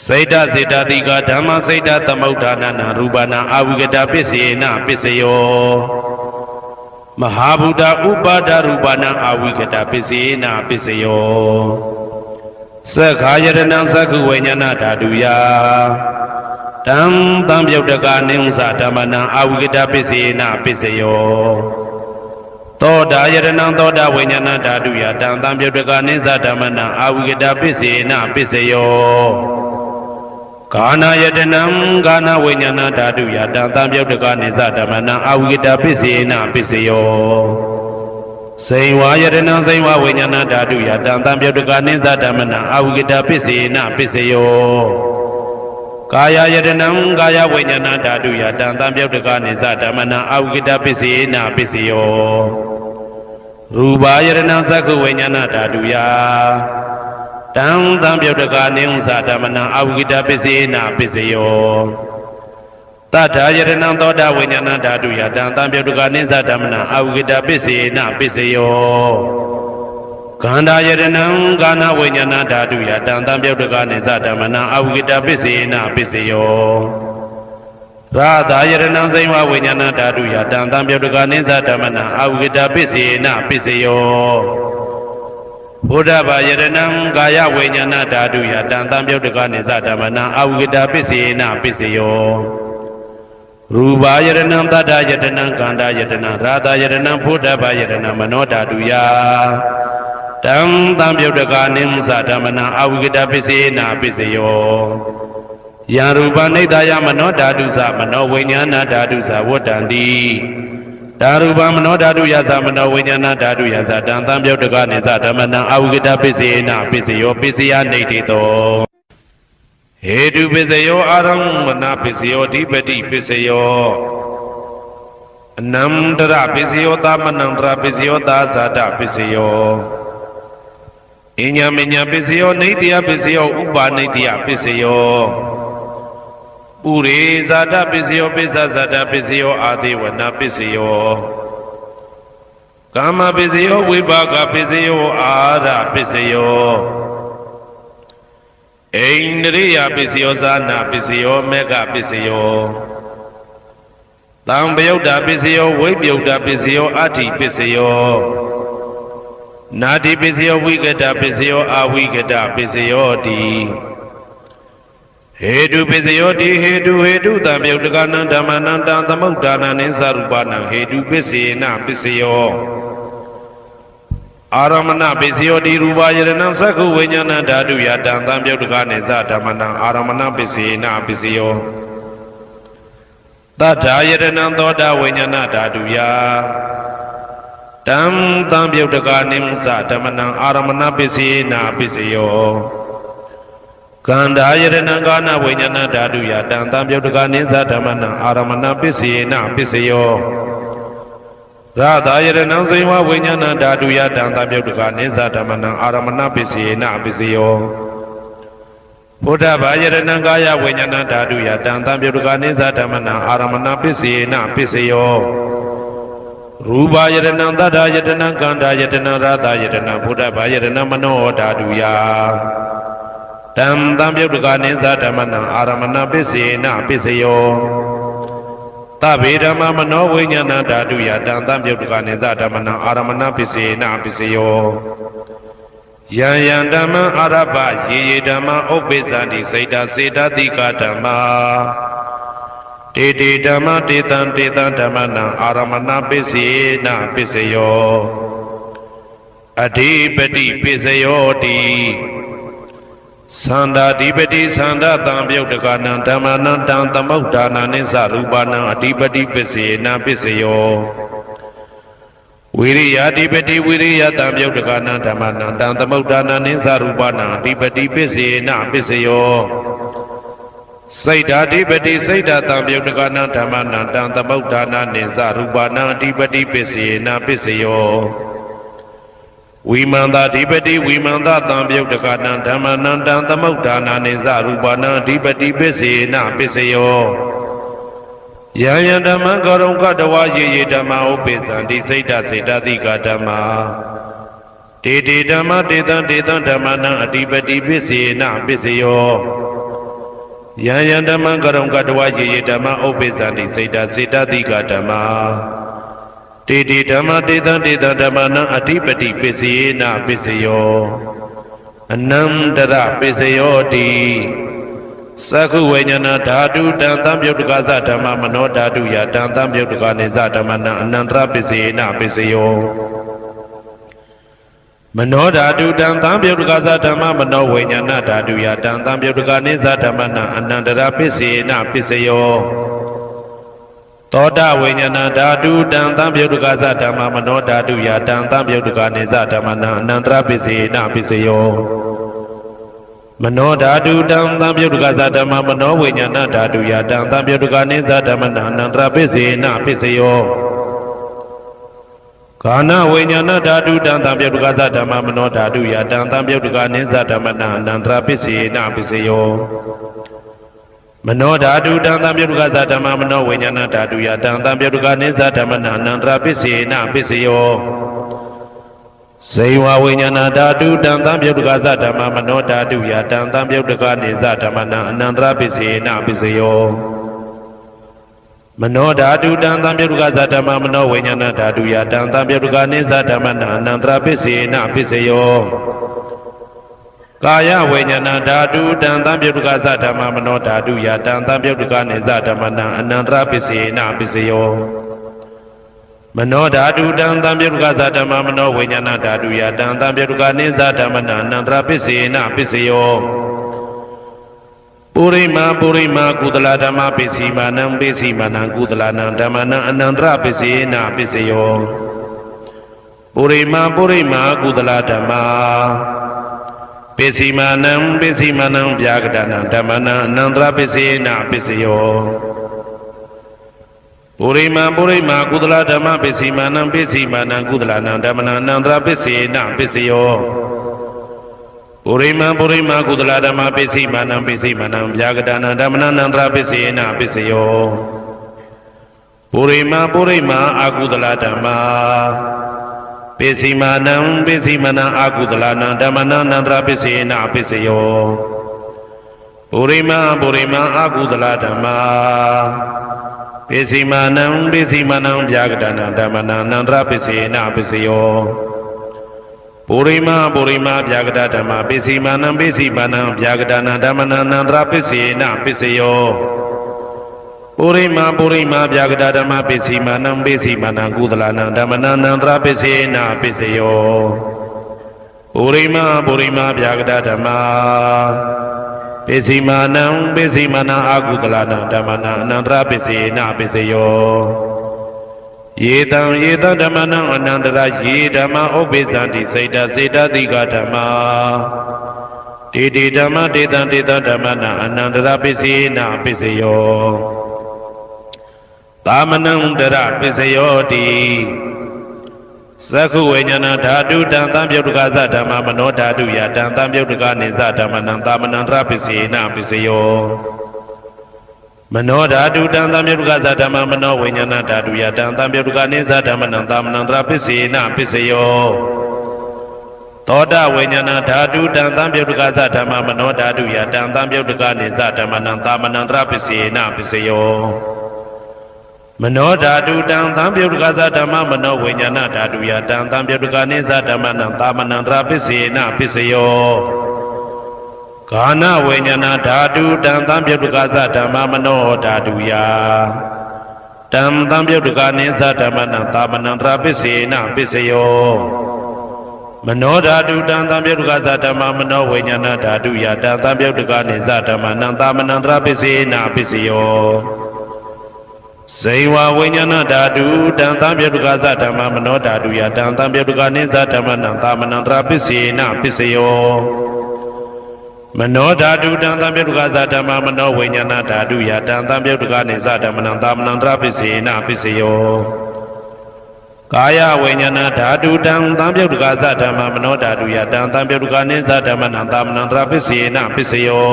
စိတ်တစေတတိကဓမ္မစိတ်တသမုဋ္ဌာနနာရူပနာအဝိကတပစ္စေနပစ္စယောမဟာဗုဒ္ဓဥပါဒရူပနာအဝိကတပစ္စေနပစ္စယောသက္ခာယတနံသက္ခုဝိညာဏဓာတုယတံသံပြုတ်တကာနိဥ္စဓမ္မနံအဝိကတပစ္စေနပစ္စယောသောတာယတနံသောတာဝိညာဏဓာတုယတံသံပြုတ်တကာနိသဓမ္မနံအဝိကတပစ္စေနပစ္စယောကာနာယတနံကာနာဝိညာဏဓာတုယတံသံပြုတ်တကာနိသဓမ္မနံအဝိကတပစ္စေနပစ္စယောစိဝါယတနံစိဝဝိညာဏဓာတုယတံသံပြုတ်တကာနိသဓမ္မနံအဝိကတပစ္စေနပစ္စယောကာယယတနံကာယဝိညာဏဓာတုယတံသံပြုတ်တကာနိသဓမ္မနံအဝိကတပစ္စေနပစ္စယောရူပါယတနံသက္ခဝိညာဏဓာတုယတံသံပြုတ်တကာနိဥ္စဓမ္မနံအဝိကတပစ္စေနပစ္စယောတထာယတနံသောတာဝိညာဏဓာတုယတံသံပြုတ်တကာနိသဓမ္မနံအဝိကတပစ္စေနပစ္စယောခန္ဓာယတနံကာနဝိညာဏဓာတုယတံသံပြုတ်တကာနိသဓမ္မနံအဝိကတပစ္စေနပစ္စယောရာသာယတနံစိဝဝိညာဏဓာတုယတံသံပြုတ်တကာနိသဓမ္မနံအဝိကတပစ္စေနပစ္စယောဘုဒ္ဓဘာယတနံကာယဝိညာဏဓာတုယတံသံပြုတ်တကာနိသဓမ္မနံအဝိကတပစ္စေနပစ္စယောရူပါယတနံတတ္တယတနံကန္တာယတနံရာသာယတနံဘုဒ္ဓဘာယတနံမနောဓာတုယတံသံပြုတ်တကာနိဥ္စဓမ္မနံအဝိကတပစ္စေနပစ္စယောယာရူပနိဒာယမနောဓာတုသမနောဝိညာဏဓာတုသဝတ္တံတိဓာရူပမနောဓာတုယသမနောဝိညာဏဓာတုယသတံသံပြုတ်တကာနိသဓမ္မနံအဝိကတပစ္စေနပစ္စယောပစ္စယနေတိတောဟေတုပစ္စယောအာရမဏပစ္စယောဓိပတိပစ္စယောအနန္တရပစ္စယောသမနန္တရပစ္စယောသာဇာတပစ္စယောအညမညပစ္စယောနေတိယပစ္စယောဥပါနေတိယပစ္စယောပုရိဇာတပစ္စယောပိစ္ဆဇာတပစ္စယောအာသေဝနာပစ္စယောကာမပစ္စယောဝိပါကပစ္စယောအာရပစ္စယောအိန္ဒြိယပစ္စယောဇာနာပစ္စယောမေဃပစ္စယောတံပယုတ်တာပစ္စယောဝိပယုတ်တာပစ္စယောအဋ္ဌိပစ္စယောနာတိပစ္စယောဝိကတပစ္စယောအဝိကတပစ္စယောတိဟေတုပစ္စယောတိဟေတုတံပယုတ်တကနံဓမ္မနံတံသမုဋ္ဌာနံနိသရူပနံဟေတုပစ္စေနပစ္စယောအာရမဏပစ္စယောတိရူပယရဏံသက္ခုဝိညာဏဓာတုယတံသံပြုတ်တကနိသဓမ္မနံအာရမဏပစ္စေနပစ္စယောတထာယရဏံသောတာဝိညာဏဓာတုယတံသံပြုတ်တကနိသဓမ္မနံအာရမဏပစ္စေနပစ္စယောကန္တာယရဏံကာနဝိညာဏဓာတုယတံသံပြုတ်တကနိသဓမ္မနံအာရမဏပစ္စေနပစ္စယော ရာသာယရဏံစေဝဝိညာဏဓာတုယတံသပြုတ်တကနိစ္စဓမ္မနံအာရမဏပစ္စေနပစ္စယောဘုဒ္ဓဘာယရဏံကာယဝိညာဏဓာတုယတံသပြုတ်တကနိစ္စဓမ္မနံအာရမဏပစ္စေနပစ္စယောရူပယရဏံသတ္တယတနံကန္တာယတနံရာသာယတနံဘုဒ္ဓဘာယရဏံမနောဓာတုယတံသပြုတ်တကနိစ္စဓမ္မနံအာရမဏပစ္စေနပစ္စယောသဗ္ဗေဓမ္မမနောဝိညာဏဓာတုယတံသပြုတ်တကနိစ္စဓမ္မနံအာရမဏပစ္စေနပစ္စယောယံယံဓမ္မအာရပယေယေဓမ္မဥပ္ပိသန္တိစိတ်တစေတတိကဓမ္မာတေတေဓမ္မတေတံတေတံဓမ္မနံအာရမဏပစ္စေနပစ္စယောအဓိပတိပစ္စယောတိသန္တာဓိပတိသန္တာတံပြုတ်တကနံဓမ္မနံတံသမုဋ္ဌာနာနိသရူပနံအဓိပတိပစ္စေနပစ္စယောဝိရိယဓိပတိဝိရိယတံပြုတ်တကနံဓမ္မနံတံသမုဋ္ဌာနာနိသရူပနံအဓိပတိပစ္စေနပစ္စယောစိတ်ဓာဓိပတိစိတ်ဓာတံပြုတ်တကနံဓမ္မနံတံသမုဋ္ဌာနာနိသရူပနံအဓိပတိပစ္စေနပစ္စယောဝိမန္တာဓိပတိဝိမန္တာတံပြုတ်တကနံဓမ္မနံတံသမုဋ္ဌာနာနိသရူပနံအဓိပတိပစ္စေနပစ္စယောယံယံဓမ္မံကရုံကတဝယေယေဓမ္မဥပ္ပိသန္တိစိတ်ဓာစေတသိကဓမ္မာတေတေဓမ္မတေတံတေတံဓမ္မနံအဓိပတိပစ္စေနပစ္စယောယံယံဓမ္မံကရုံကတဝယေယေဓမ္မဥပ္ပိသန္တိစိတ်ဓာစေတသိကဓမ္မာတေတေဓမ္မတေတံတေတံဓမ္မနံအဓိပတိပစ္စေနပစ္စယောအနန္တရပစ္စယောတိသက္ခုဝိညာဏဓာတုတံသံပြုတ်တကသဓမ္မမနောဓာတုယတံသံပြုတ်တကနိသဓမ္မနံအနန္တရပစ္စေနပစ္စယောမနောဓာတုတံသံပြုတ်တကသဓမ္မမနောဝိညာဏဓာတုယတံသံပြုတ်တကနိသဓမ္မနံအနန္တရပစ္စေနပစ္စယောသောတဝိညာဏဓာတုတံသံပြုတ်တကသဓမ္မမနောဓာတုယတံသံပြုတ်တကနိသဓမ္မနံအနန္တရပစ္စေနပစ္စယောမနောဓာတုတံသံပြုတ်တကသဓမ္မမနောဝိညာဏဓာတုယတံသံပြုတ်တကနိသဓမ္မနံအနန္တရပစ္စေနပစ္စယောကာနဝိညာဏဓာတုတံသံပြုတ်တကသဓမ္မမနောဓာတုယတံသံပြုတ်တကနိသဓမ္မနံအနန္တရပစ္စေနပစ္စယောမနောဓာတုတံသံပြုတ်တကသဓမ္မမနောဝိညာဏဓာတုယတံသံပြုတ်တကနိသဓမ္မနံအနန္တရပစ္စေနပစ္စယောဇေဝဝိညာဏဓာတုတံသံပြုတ်တကသဓမ္မမနောဓာတုယတံသံပြုတ်တကနိသဓမ္မနံအနန္တရပစ္စေနပစ္စယောမနောဓာတုတံသံပြုတ်တကသဓမ္မမနောဝိညာဏဓာတုယတံသံပြုတ်တကနိသဓမ္မနံအနန္တရပစ္စေနပစ္စယောကာယဝိညာဏဓာတုတံသံပြုတ်တကသဓမ္မမနောဓာတုယတံသံပြုတ်တကနိသဓမ္မနံအနန္တရပစ္စေနပစ္စယောမနောဓာတုတံသံပြုတ်တကသဓမ္မမနောဝိညာဏဓာတုယတံသံပြုတ်တကနိသဓမ္မနံအနန္တရပစ္စေနပစ္စယောပုရိမာပုရိမာကုသလဓမ္မပစ္စည်းမာနံပစ္စည်းမာနံကုသလနံဓမ္မနံအနန္တရပစ္စေနပစ္စယောပုရိမာပုရိမာကုသလဓမ္မာပစ္စည်းမာနံပစ္စည်းမာနံဗျာကတနံဓမ္မနံအနန္တရပစ္စေနပစ္စယောပုရိမာပုရိမာကုသလဓမ္မပစ္စည်းမာနံပစ္စည်းမာနံကုသလနံဓမ္မနံအနန္တရပစ္စေနပစ္စယောပုရိမာပုရိမာကုသလဓမ္မပစ္စည်းမာနံပစ္စည်းမာနံဗျာကတနံဓမ္မနံအနန္တရပစ္စေနပစ္စယောပုရိမာပုရိမာအကုသလဓမ္မာပစ္စည်းမာနံပစ္စည်းမာနံအကုသလနံဓမ္မနံအနန္တရပစ္စေနပစ္စယောပုရိမာပုရိမာအကုသလဓမ္မာပစ္စည်းမာနံပစ္စည်းမာနံဗျာကတနံဓမ္မနံအနန္တရပစ္စေနပစ္စယောပုရိမာပုရိမာဗျာကတဓမ္မပစ္စည်းမာနံပစ္စည်းမာနံဗျာကတနံဓမ္မနံအနန္တရပစ္စေနပစ္စယောပုရိမာပုရိမာဗျာကတဓမ္မပစ္စည်းမာနံပစ္စည်းမာနံကုသလနံဓမ္မနံအနန္တရပစ္စေနပစ္စယောပုရိမာပုရိမာဗျာကတဓမ္မပစ္စည်းမာနံပစ္စည်းမာနံအကုသလနံဓမ္မနံအနန္တရပစ္စေနပစ္စယောယေတံယေတံဓမ္မနံအနန္တရယေဓမ္မဥပ္ပိသန္တိစိတ်တစေတသိကဓမ္မာတေတေဓမ္မတေတံတေတံဓမ္မနံအနန္တရပစ္စေနပစ္စယောသာမနံတရပစ္စယောတိ သက္ခုဝိညာဏဓာတုတံသံပြုတ်တကသဓမ္မမနောဓာတုယတံသံပြုတ်တကနေသဓမ္မနံသာမဏံတရပစ္စေနပစ္စယောမနောဓာတုတံသံပြုတ်တကသဓမ္မမနောဝိညာဏဓာတုယတံသံပြုတ်တကနေသဓမ္မနံသာမဏံတရပစ္စေနပစ္စယောသောတဝိညာဏဓာတုတံသံပြုတ်တကသဓမ္မမနောဓာတုယတံသံပြုတ်တကနေသဓမ္မနံသာမဏံတရပစ္စေနပစ္စယောမနောဓာတုတံသံပြုတ်တကသဓမ္မမနောဝိညာဏဓာတုယတံသံပြုတ်တကနေသဓမ္မနံသာမဏံတရပစ္စေနပစ္စယောဂာနဝိညာဏဓာတုတံသံပြုတ်တကသဓမ္မမနောဓာတုယတံသံပြုတ်တကနေသဓမ္မနံသာမဏံတရပစ္စေနပစ္စယောမနောဓာတုတံသံပြုတ်တကသဓမ္မမနောဝိညာဏဓာတုယတံသံပြုတ်တကနေသဓမ္မနံသာမဏံတရပစ္စေနပစ္စယောဇေဝဝိညာဏဓာတုတံသံပြုတ်တကသဓမ္မမနောဓာတုယတံသံပြုတ်တကနေသဓမ္မနံသာမဏံတရပစ္စေနပစ္စယောမနောဓာတုတံသံပြုတ်တကသဓမ္မမနောဝိညာဏဓာတုယတံသံပြုတ်တကနေသဓမ္မနံသာမဏံတရပစ္စေနပစ္စယောကာယဝိညာဏဓာတုတံသံပြုတ်တကသဓမ္မမနောဓာတုယတံသံပြုတ်တကနေသဓမ္မနံသာမဏံတရပစ္စေနပစ္စယော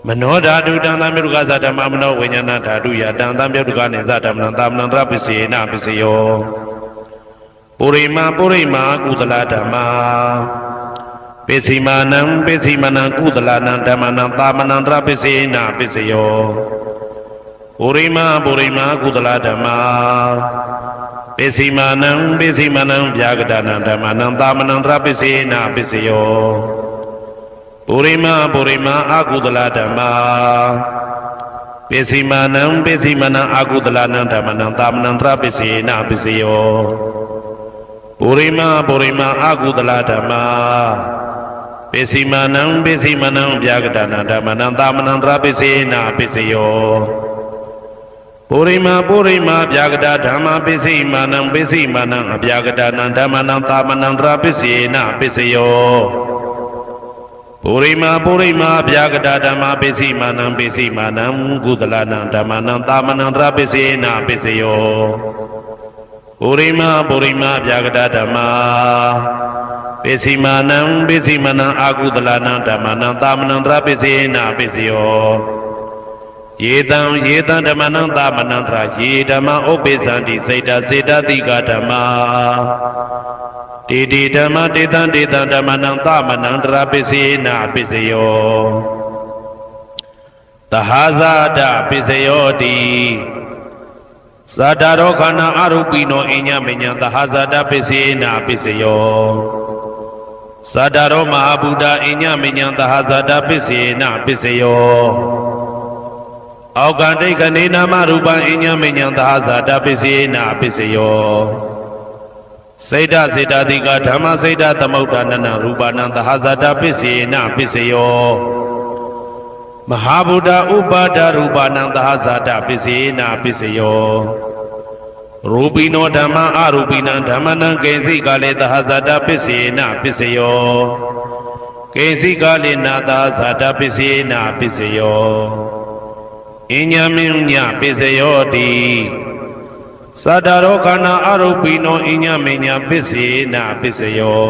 မနောဓာတုတံသံပြုတ်တကသဓမ္မမနောဝိညာဏဓာတုယတံသံပြုတ်တကနေသဓမ္မနံသာမဏံတရပစ္စေနပစ္စယောပုရိမာကုသလဓမ္မာပိစိမာနံကုသလနံဓမ္မနံသာမဏံတရပစ္စေနပစ္စယောပုရိမာကုသလဓမ္မာပိစိမာနံဗျာဂဒနံဓမ္မနံသာမဏံတရပစ္စေနပစ္စယောပုရိမာအကုသလဓမ္မာပိစိမာနံအကုသလနံဓမ္မနံသာမဏံတရပစ္စေနပစ္စယောပုရိမာအကုသလဓမ္မာပိစိမာနံဗျာဂဒနံဓမ္မနံသာမဏံတရပစ္စေနပစ္စယောပုရိမာဗျာဂဒဓမ္မာပိစိမာနံအဗျာဂဒနံဓမ္မနံသာမဏံတရပစ္စေနပစ္စယောပုရိမာဗျာဂဒဓမ္မာပိစိမာနံကုသလနံဓမ္မနံသာမဏံတရပစ္စေနပစ္စယောပုရိမာဗျာဂဒဓမ္မာပိစိမာနံအာကုသလနံဓမ္မနံသာမဏံတရပစ္စေနပစ္စယောယေတံဓမ္မနံသာမဏံတရယေဓမ္မဥပ္ပိသန္တိစေတတိကဓမ္မာတေဓမ္မတေတံဓမ္မနံသာမဏံတရပစ္စေနပစ္စယောသဟဇာတပစ္စယောတိသတ္တရောခန္ဓာအရုပိနောအညမညံသဟဇာတပစ္စေနပစ္စယောသတ္တရောမဟာဗုဒ္ဓအညမညံသဟဇာတပစ္စေနပစ္စယောအောက်ကတိခဏေနာမရူပံအညမညံသဟဇာတပစ္စေနပစ္စယောစေတသိကဓမ္မစေတသမုဋ္ဌာနနရူပနံသဟဇာတပစ္စေနပစ္စယောမဟာဗုဒ္ဓဥပါဒရူပနံသဟဇာတပစ္စေနပစ္စယောရူပိနောဓမ္မအရူပိနံဓမ္မနံကိဉ္စိကာလေသဟဇာတပစ္စေနပစ္စယောကိဉ္စိကာလေနာသဟဇာတပစ္စေနပစ္စယောအညမညပစ္စယောတိသတ္တရောခန္ဓာအရုပိနောအညမညပစ္စေနပစ္စယော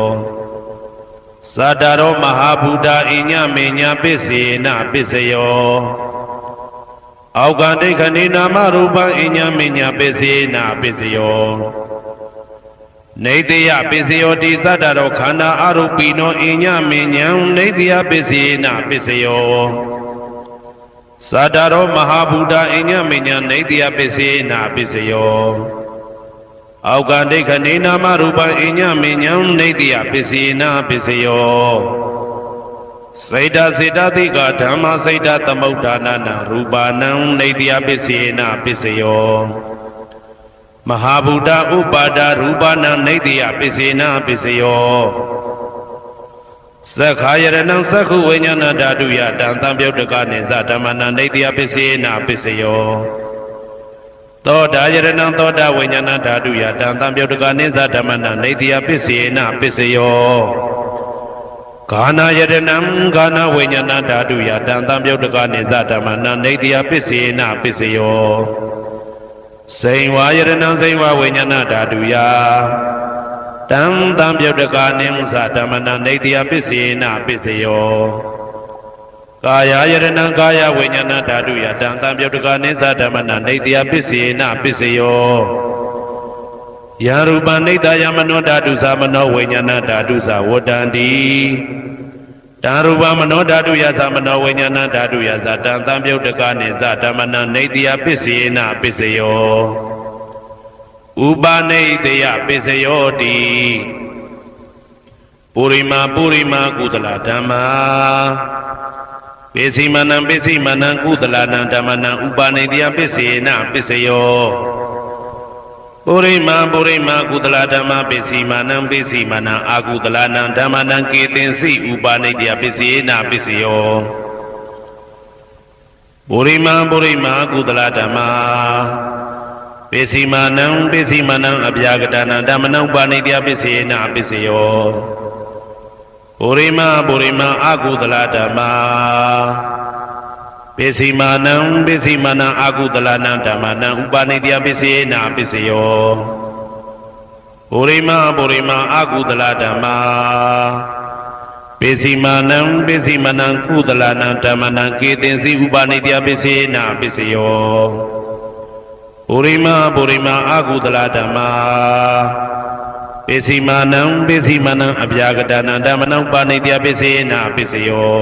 သတ္တရောမဟာဗုဒ္ဓအညမညပစ္စေနပစ္စယောအောက်ကတိခဏေနာမရူပံအညမညပစ္စေနပစ္စယောနေတယပစ္စယောတိသတ္တရောခန္ဓာအရုပိနောအညမညံနေတယပစ္စေနပစ္စယောသတ္တရောမဟာဗုဒ္ဓအညမညနေတယပစ္စေနပစ္စယောအောက်ကတိခဏေနာမရူပံအညမညံနေတယပစ္စေနပစ္စယောစေတသိကဓမ္မစေတသမုဋ္ဌာနနရူပနံနေတယပစ္စေနပစ္စယောမဟာဗုဒ္ဓဥပါဒရူပနံနေတယပစ္စေနပစ္စယောသက္ခာယရဏံသက္ခုဝိညာဏဓာတုယတံသံပြုတ်တကနေသဓမ္မနံနေတယပစ္စေနပစ္စယောသောတာယရဏံသောတာဝိညာဏဓာတုယတံသံပြုတ်တကနေသဓမ္မနံနေတယပစ္စေနပစ္စယောဂာနာယရဏံဂာနာဝိညာဏဓာတုယတံသံပြုတ်တကနေသဓမ္မနံနေတယပစ္စေနပစ္စယော စိန်ဝါယရဏံစိန်ဝါဝိညာဏဓာတုယတံတံပြုတ်တကာနိသဓမ္မနနေတ္တိယပစ္စေနပစ္စယောကာယယရဏံကာယဝိညာဏဓာတုယတံတံပြုတ်တကာနိသဓမ္မနနေတ္တိယပစ္စေနပစ္စယောယရူပနိတ္တယမနောဓာတုသမနောဝိညာဏဓာတုသဝတ္တန္တိတံရူပမနောဓာတုယသမနောဝိညာဏဓာတုယသတံတံပြုတ်တကာနိသဓမ္မနနေတ္တိယပစ္စေနပစ္စယောဥပနိတယပစ္စယောတိပုရိမာကုသလဓမ္မာပိစိမနံကုသလနံဓမ္မနံဥပနိတယပစ္စေနပစ္စယောပုရိမာကုသလဓမ္မာပိစိမနံအာကုသလနံဓမ္မနံကေတင်စီဥပနိတယပစ္စေနပစ္စယောပုရိမာကုသလဓမ္မာပိစိမနံအဗျာကတနာဓမ္မနံဥပနိတယပစ္စေနပစ္စယောပုရိမာအာကုသလဓမ္မာပိစိမနံအာကုသလနံဓမ္မနံဥပနိတယပစ္စေနပစ္စယောပုရိမာအာကုသလဓမ္မာပိစိမနံကုသလနံဓမ္မနံကေတင်စီဥပနိတယပစ္စေနပစ္စယောပုရိမာအာကုသလဓမ္မာပိစိမနံအဗျာကတနာဓမ္မနံဥပနိတယပစ္စေနပစ္စယော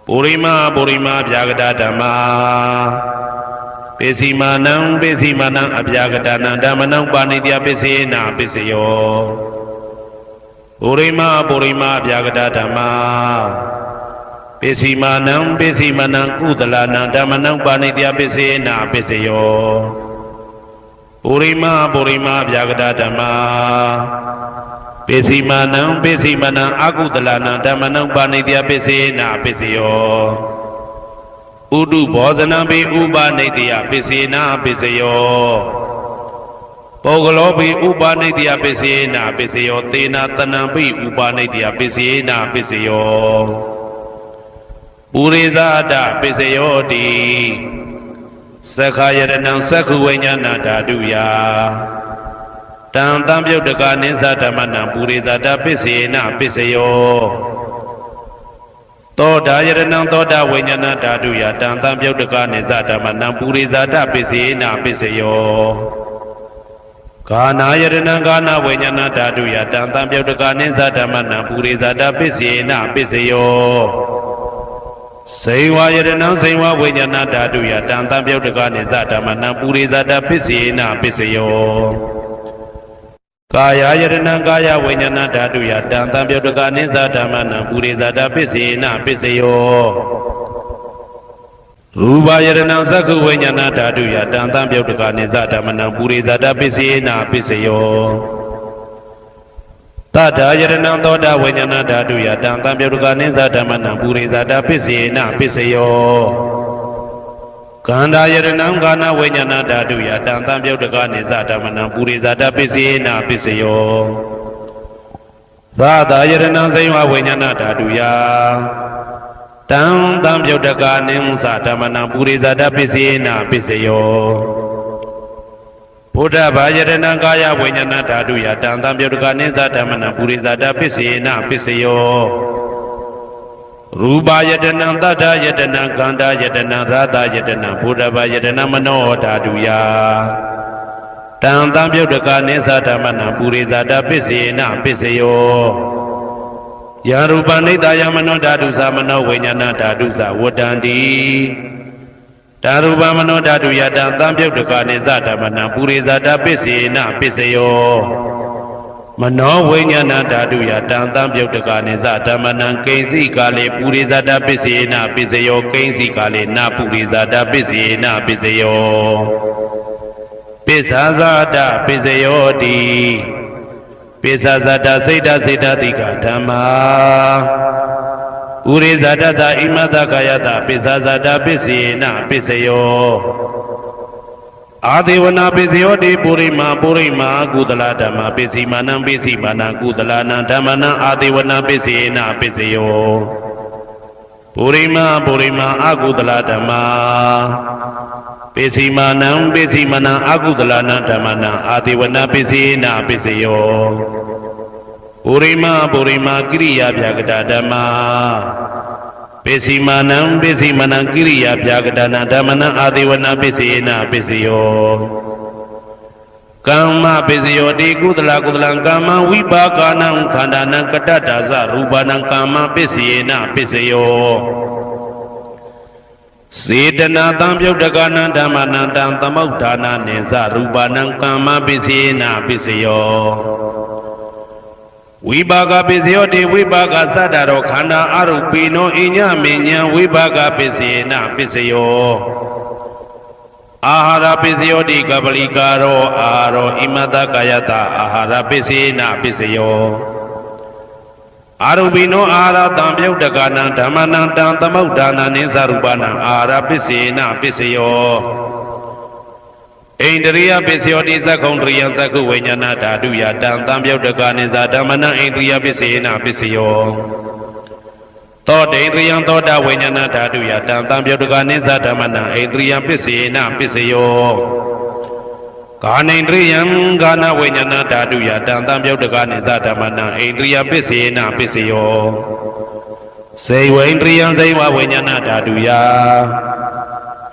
ပုရိမာဗျာကတဓမ္မာပိစိမနံအဗျာကတနာဓမ္မနံဥပနိတယပစ္စေနပစ္စယောပုရိမာဗျာကတဓမ္မာပိစိမနံကုသလနံဓမ္မနံဥပနိတယပစ္စေနပစ္စယောပုရိမာဗျာကတဓမ္မာပိစိမနံအာကုသလနံဓမ္မနံဥပနိတယပစ္စေနပစ္စယောဥဒုဘောဇနံပိဥပနိတယပစ္စေနပစ္စယောပုဂ္ဂလောပိဥပနိတယပစ္စေနပစ္စယောသေနတနံပိဥပနိတယပစ္စေနပစ္စယောပုရိသဒပစ္စယောတိသက္ခာယရဏံသက္ခုဝိညာဏဓာတုယတံတံပြုတ်တကာနိသဓမ္မနံပုရိသဒပစ္စေနပစ္စယောသောတာယရဏံသောတာဝိညာဏဓာတုယတံတံပြုတ်တကာနိသဓမ္မနံပုရိသဒပစ္စေနပစ္စယောဂာနာယရဏံဂာနာဝိညာဏဓာတုယတံတံပြုတ်တကာနိသဓမ္မနံပုရိသဒပစ္စေနပစ္စယောစိန်ဝါယရဏံစိန်ဝါဝိညာဏဓာတုယတံတံပြုတ်တကာနိသဓမ္မနံပုရိသဒပစ္စေနပစ္စယောကာယယရဏံကာယဝိညာဏဓာတုယတံတံပြုတ်တကာနိသဓမ္မနံပုရိသဒပစ္စေနပစ္စယောရူပယရဏံသက္ခုဝိညာဏဓာတုယတံတံပြုတ်တကာနိသဓမ္မနံပုရိသဒပစ္စေနပစ္စယောတထာယရဏံသောတာဝိညာဏဓာတုယတံတံပြုတ်တကာနိသဓမ္မနံပုရိသဒပစ္စေနပစ္စယောကန္တာယရဏံကာနဝိညာဏဓာတုယတံတံပြုတ်တကာနိသဓမ္မနံပုရိသဒပစ္စေနပစ္စယောဘာသာယရဏံစိဝဝိညာဏဓာတုယတံတံပြုတ်တကာနိသဓမ္မနံပုရိသဒပစ္စေနပစ္စယောဘုဒ္ဓဘာယရဏံကာယဝိညာဏဓာတုယတံတံပြုတ်တကာနိသဓမ္မနံပုရိသဒပစ္စေနပစ္စယောရူပယတနံတတ္ထယတနံခန္ဓာယတနံရာသယတနံဘုဒ္ဓဘာယတနံမနောဓာတုယတံတံပြုတ်တကာနိသဓမ္မနံပုရိသဒပစ္စေနပစ္စယောယရူပနိတ္တယမနောဓာတုသမနောဝိညာဏဓာတုသဝတ္တန္တိဓာရူပမနောဓာတုယတံတံပြုတ်တကာနိသဓမ္မနံပုရိသဒပစ္စေနပစ္စယောမနောဝိညာဏဓာတုယတံတံပြုတ်တကာနိသဓမ္မနံကိဉ္စီကာလေပုရိသဒပစ္စေနပစ္စယောကိဉ္စီကာလေနပုရိသဒပစ္စေနပစ္စယောပိစ္ဆာဇာတပစ္စယောတိပိစ္ဆာဇာတစိတ်တတိကဓမ္မာပုရိသဒတဣမတကာယတပိစ္ဆာဇာတပစ္စေနပစ္စယောအာဒေဝနာပိစယောတိပုရိမာကုသလဓမ္မပိစီမာနံကုသလနံဓမ္မနံအာဒေဝနာပိစေနပိစယော ပုရိမအကုသလဓမ္မာပိစီမာနံပိစီမနံအကုသလနာဓမ္မနာအာတိဝနာပိစီနာပိစယောပုရိမကိရိယာဗျာကတာဓမ္မာပိစီမာနံပိစီမနံကိရိယာဗျာကတာနာဓမ္မနာအာတိဝနာပိစီနာပိစယောကမ္မပိစယောတိကုသလကမ္မဝိပါကနံခန္ဓာနံကတ္တဒါသရူပနံကမ္မပိစီနာပိစယောစေတနာတံပြုတ်တကနံဓမ္မနံတံသမုဋ္ဌာနာနိသရူပနံကမ္မပိစီနာပိစယောဝိပါကပိစယောတိဝိပါကသတ္တရောခန္ဓာအရုပိနောအညမေညံဝိပါကပိစီနာပိစယောအာဟာရပိစယောတိကပလိကာရောအာရောဣမတကာယတအာဟာရပိစီနာပိစယောအာရုပိနောအာဟာရတံပြုတ်တကနံဓမ္မနံတံသမုဋ္ဌာနာနိသရူပနံအာဟာရပိစီနာပိစယောဣန္ဒရိယပိစယောတိသက္ကုံတရိယသက္ကုဝိညာဏဓာတုယတံသံပြုတ်တကနိသဓမ္မနံဣန္ဒရိယပိစီနာပိစယောသောတေန္ဒရိယသောတာဝိညာဏဓာတုယတံသံပြုတ်တကနိသဓမ္မနံဣန္ဒရိယပိစီနာပိစယောကာနိန္ဒရိယံကာနဝိညာဏဓာတုယတံသံပြုတ်တကနိသဓမ္မနံဣန္ဒရိယပိစီနာပိစယောစေဝိန္ဒရိယံစေဝဝိညာဏဓာတုယ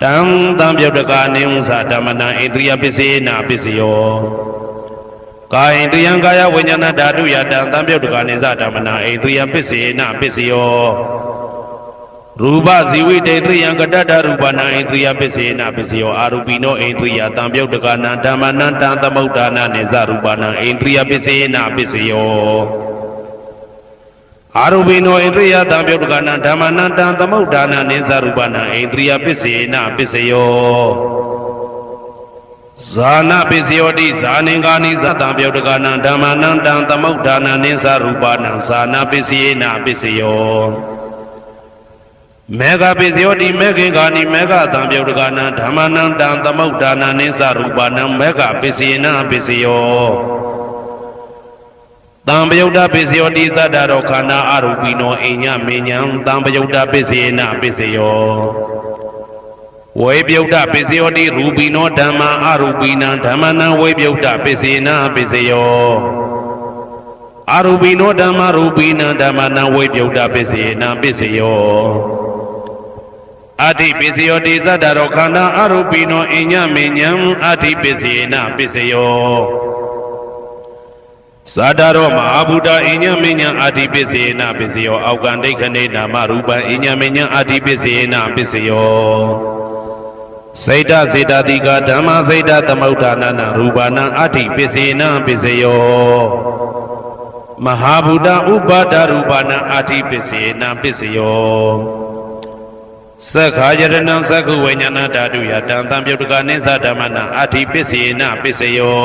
တံသံပြုတ်တကနိဥ္စဓမ္မနံဣန္ဒရိယပိစီနာပိစယောကာယန္တယံကာယဝိညာဏဓာတုယတံသံပြုတ်တကနိသဓမ္မနံဣန္ဒရိယပိစီနာပိစယောရူပဇီဝိတေတရိယံကတ္တရူပနာဣန္ဒရိယပိစေနာပိစယောအာရူပိနောဣန္ဒရိယတံပြုတ်တကနာဓမ္မနံတံသမုဋ္ဌာနာနိသရူပနာဣန္ဒရိယပိစေနာပိစယောအာရူပိနောဣန္ဒရိယတံပြုတ်တကနာဓမ္မနံတံသမုဋ္ဌာနာနိသရူပနာဣန္ဒရိယပိစေနာပိစယောဇာနာပိစယောတိဇာနင်္ဂာနိသတံပြုတ်တကနာဓမ္မနံတံသမုဋ္ဌာနာနိသရူပနာဇာနာပိစေနာပိစယောမေဃပိစယောတိမေခင်္ဂာနိမေဃတံပြုတ်တကနာဓမ္မနံတံသမုဋ္ဌာနာနိသရူပနံမေဃပိစေနာပိစယောတံပယုတ်တပိစယောတိသတ္တရောခန္ဓာအရူပိနောအိညမေညံတံပယုတ်တပိစေနာပိစယောဝေပယုတ်တပိစယောတိရူပိနောဓမ္မာအရူပိနံဓမ္မနံဝေပယုတ်တပိစေနာပိစယောအရူပိနောဓမ္မာရူပိနံဓမ္မနံဝေပယုတ်တပိစေနာပိစယောအဋ္ဌိပိစယောတိသတ္တရောခန္ဓာအရူပိနောအိညမေညံအဋ္ဌိပိစေနာပိစယောသတ္တရောမဟာဗုဒ္ဓအိညမေညံအဋ္ဌိပိစေနာပိစယောအောက်ကံဒိဋ္ဌနေနာမရူပံအိညမေညံအဋ္ဌိပိစေနာပိစယောစေတစေတတိကဓမ္မစေတသမုဋ္ဌာနာရူပနာအဋ္ဌိပိစေနာပိစယောမဟာဗုဒ္ဓဥပါဒရူပနာအဋ္ဌိပိစေနာပိစယောသက္ခာယတနံသက္ခုဝိညာဏဓာတုယတံသံပြုတ်တကနိသဓမ္မနံအဋ္ဌိပိစေနာပိစယော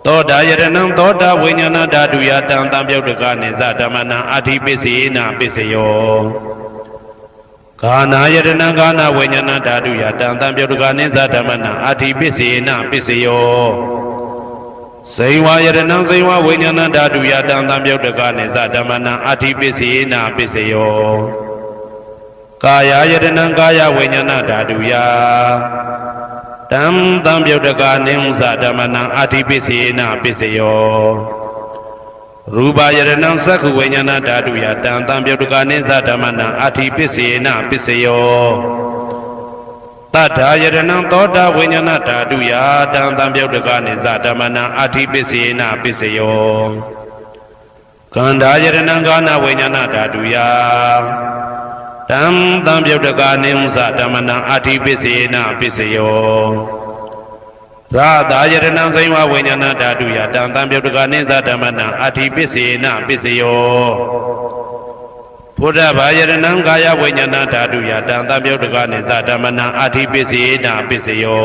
သောတာယတနံသောတာဝိညာဏဓာတုယတံသံပြုတ်တကနိသဓမ္မနံအဋ္ဌိပိစေနာပိစယောဂာနာယတနံဂာနာဝိညာဏဓာတုယတံသံပြုတ်တကနိသဓမ္မနံအဋ္ဌိပိစေနာပိစယောဇိဝယတနံဇိဝဝိညာဏဓာတုယတံသံပြုတ်တကနိသဓမ္မနံအဋ္ဌိပိစေနာပိစယောကာယယတနံကာယဝိညာဏဓာတုယတံသံပြုတ်တကနိဥ္စဓမ္မနံအဋ္ဌိပိစေနာပိစယောရူပယတနံသက္ခုဝိညာဏဓာတုယတံသံပြုတ်တကနိသဓမ္မနံအဋ္ဌိပိစေနာပိစယောတတ္ထာယတနံသောတာဝိညာဏဓာတုယတံသံပြုတ်တကနိသဓမ္မနံအဋ္ဌိပိစေနာပိစယောခန္ဓာယတနံကာနဝိညာဏဓာတုယတံသံပြုတ်တကနိဥ္စဓမ္မနံအဋ္ဌိပိစေနာပိစယောရာသာယတနံဇိဝဝိညာဏဓာတုယတံသံပြုတ်တကနိသဓမ္မနံအဋ္ဌိပိစေနာပိစယောဘုဒ္ဓဘာယတနံကာယဝိညာဏဓာတုယတံသံပြုတ်တကနိသဓမ္မနံအဋ္ဌိပိစေနာပိစယော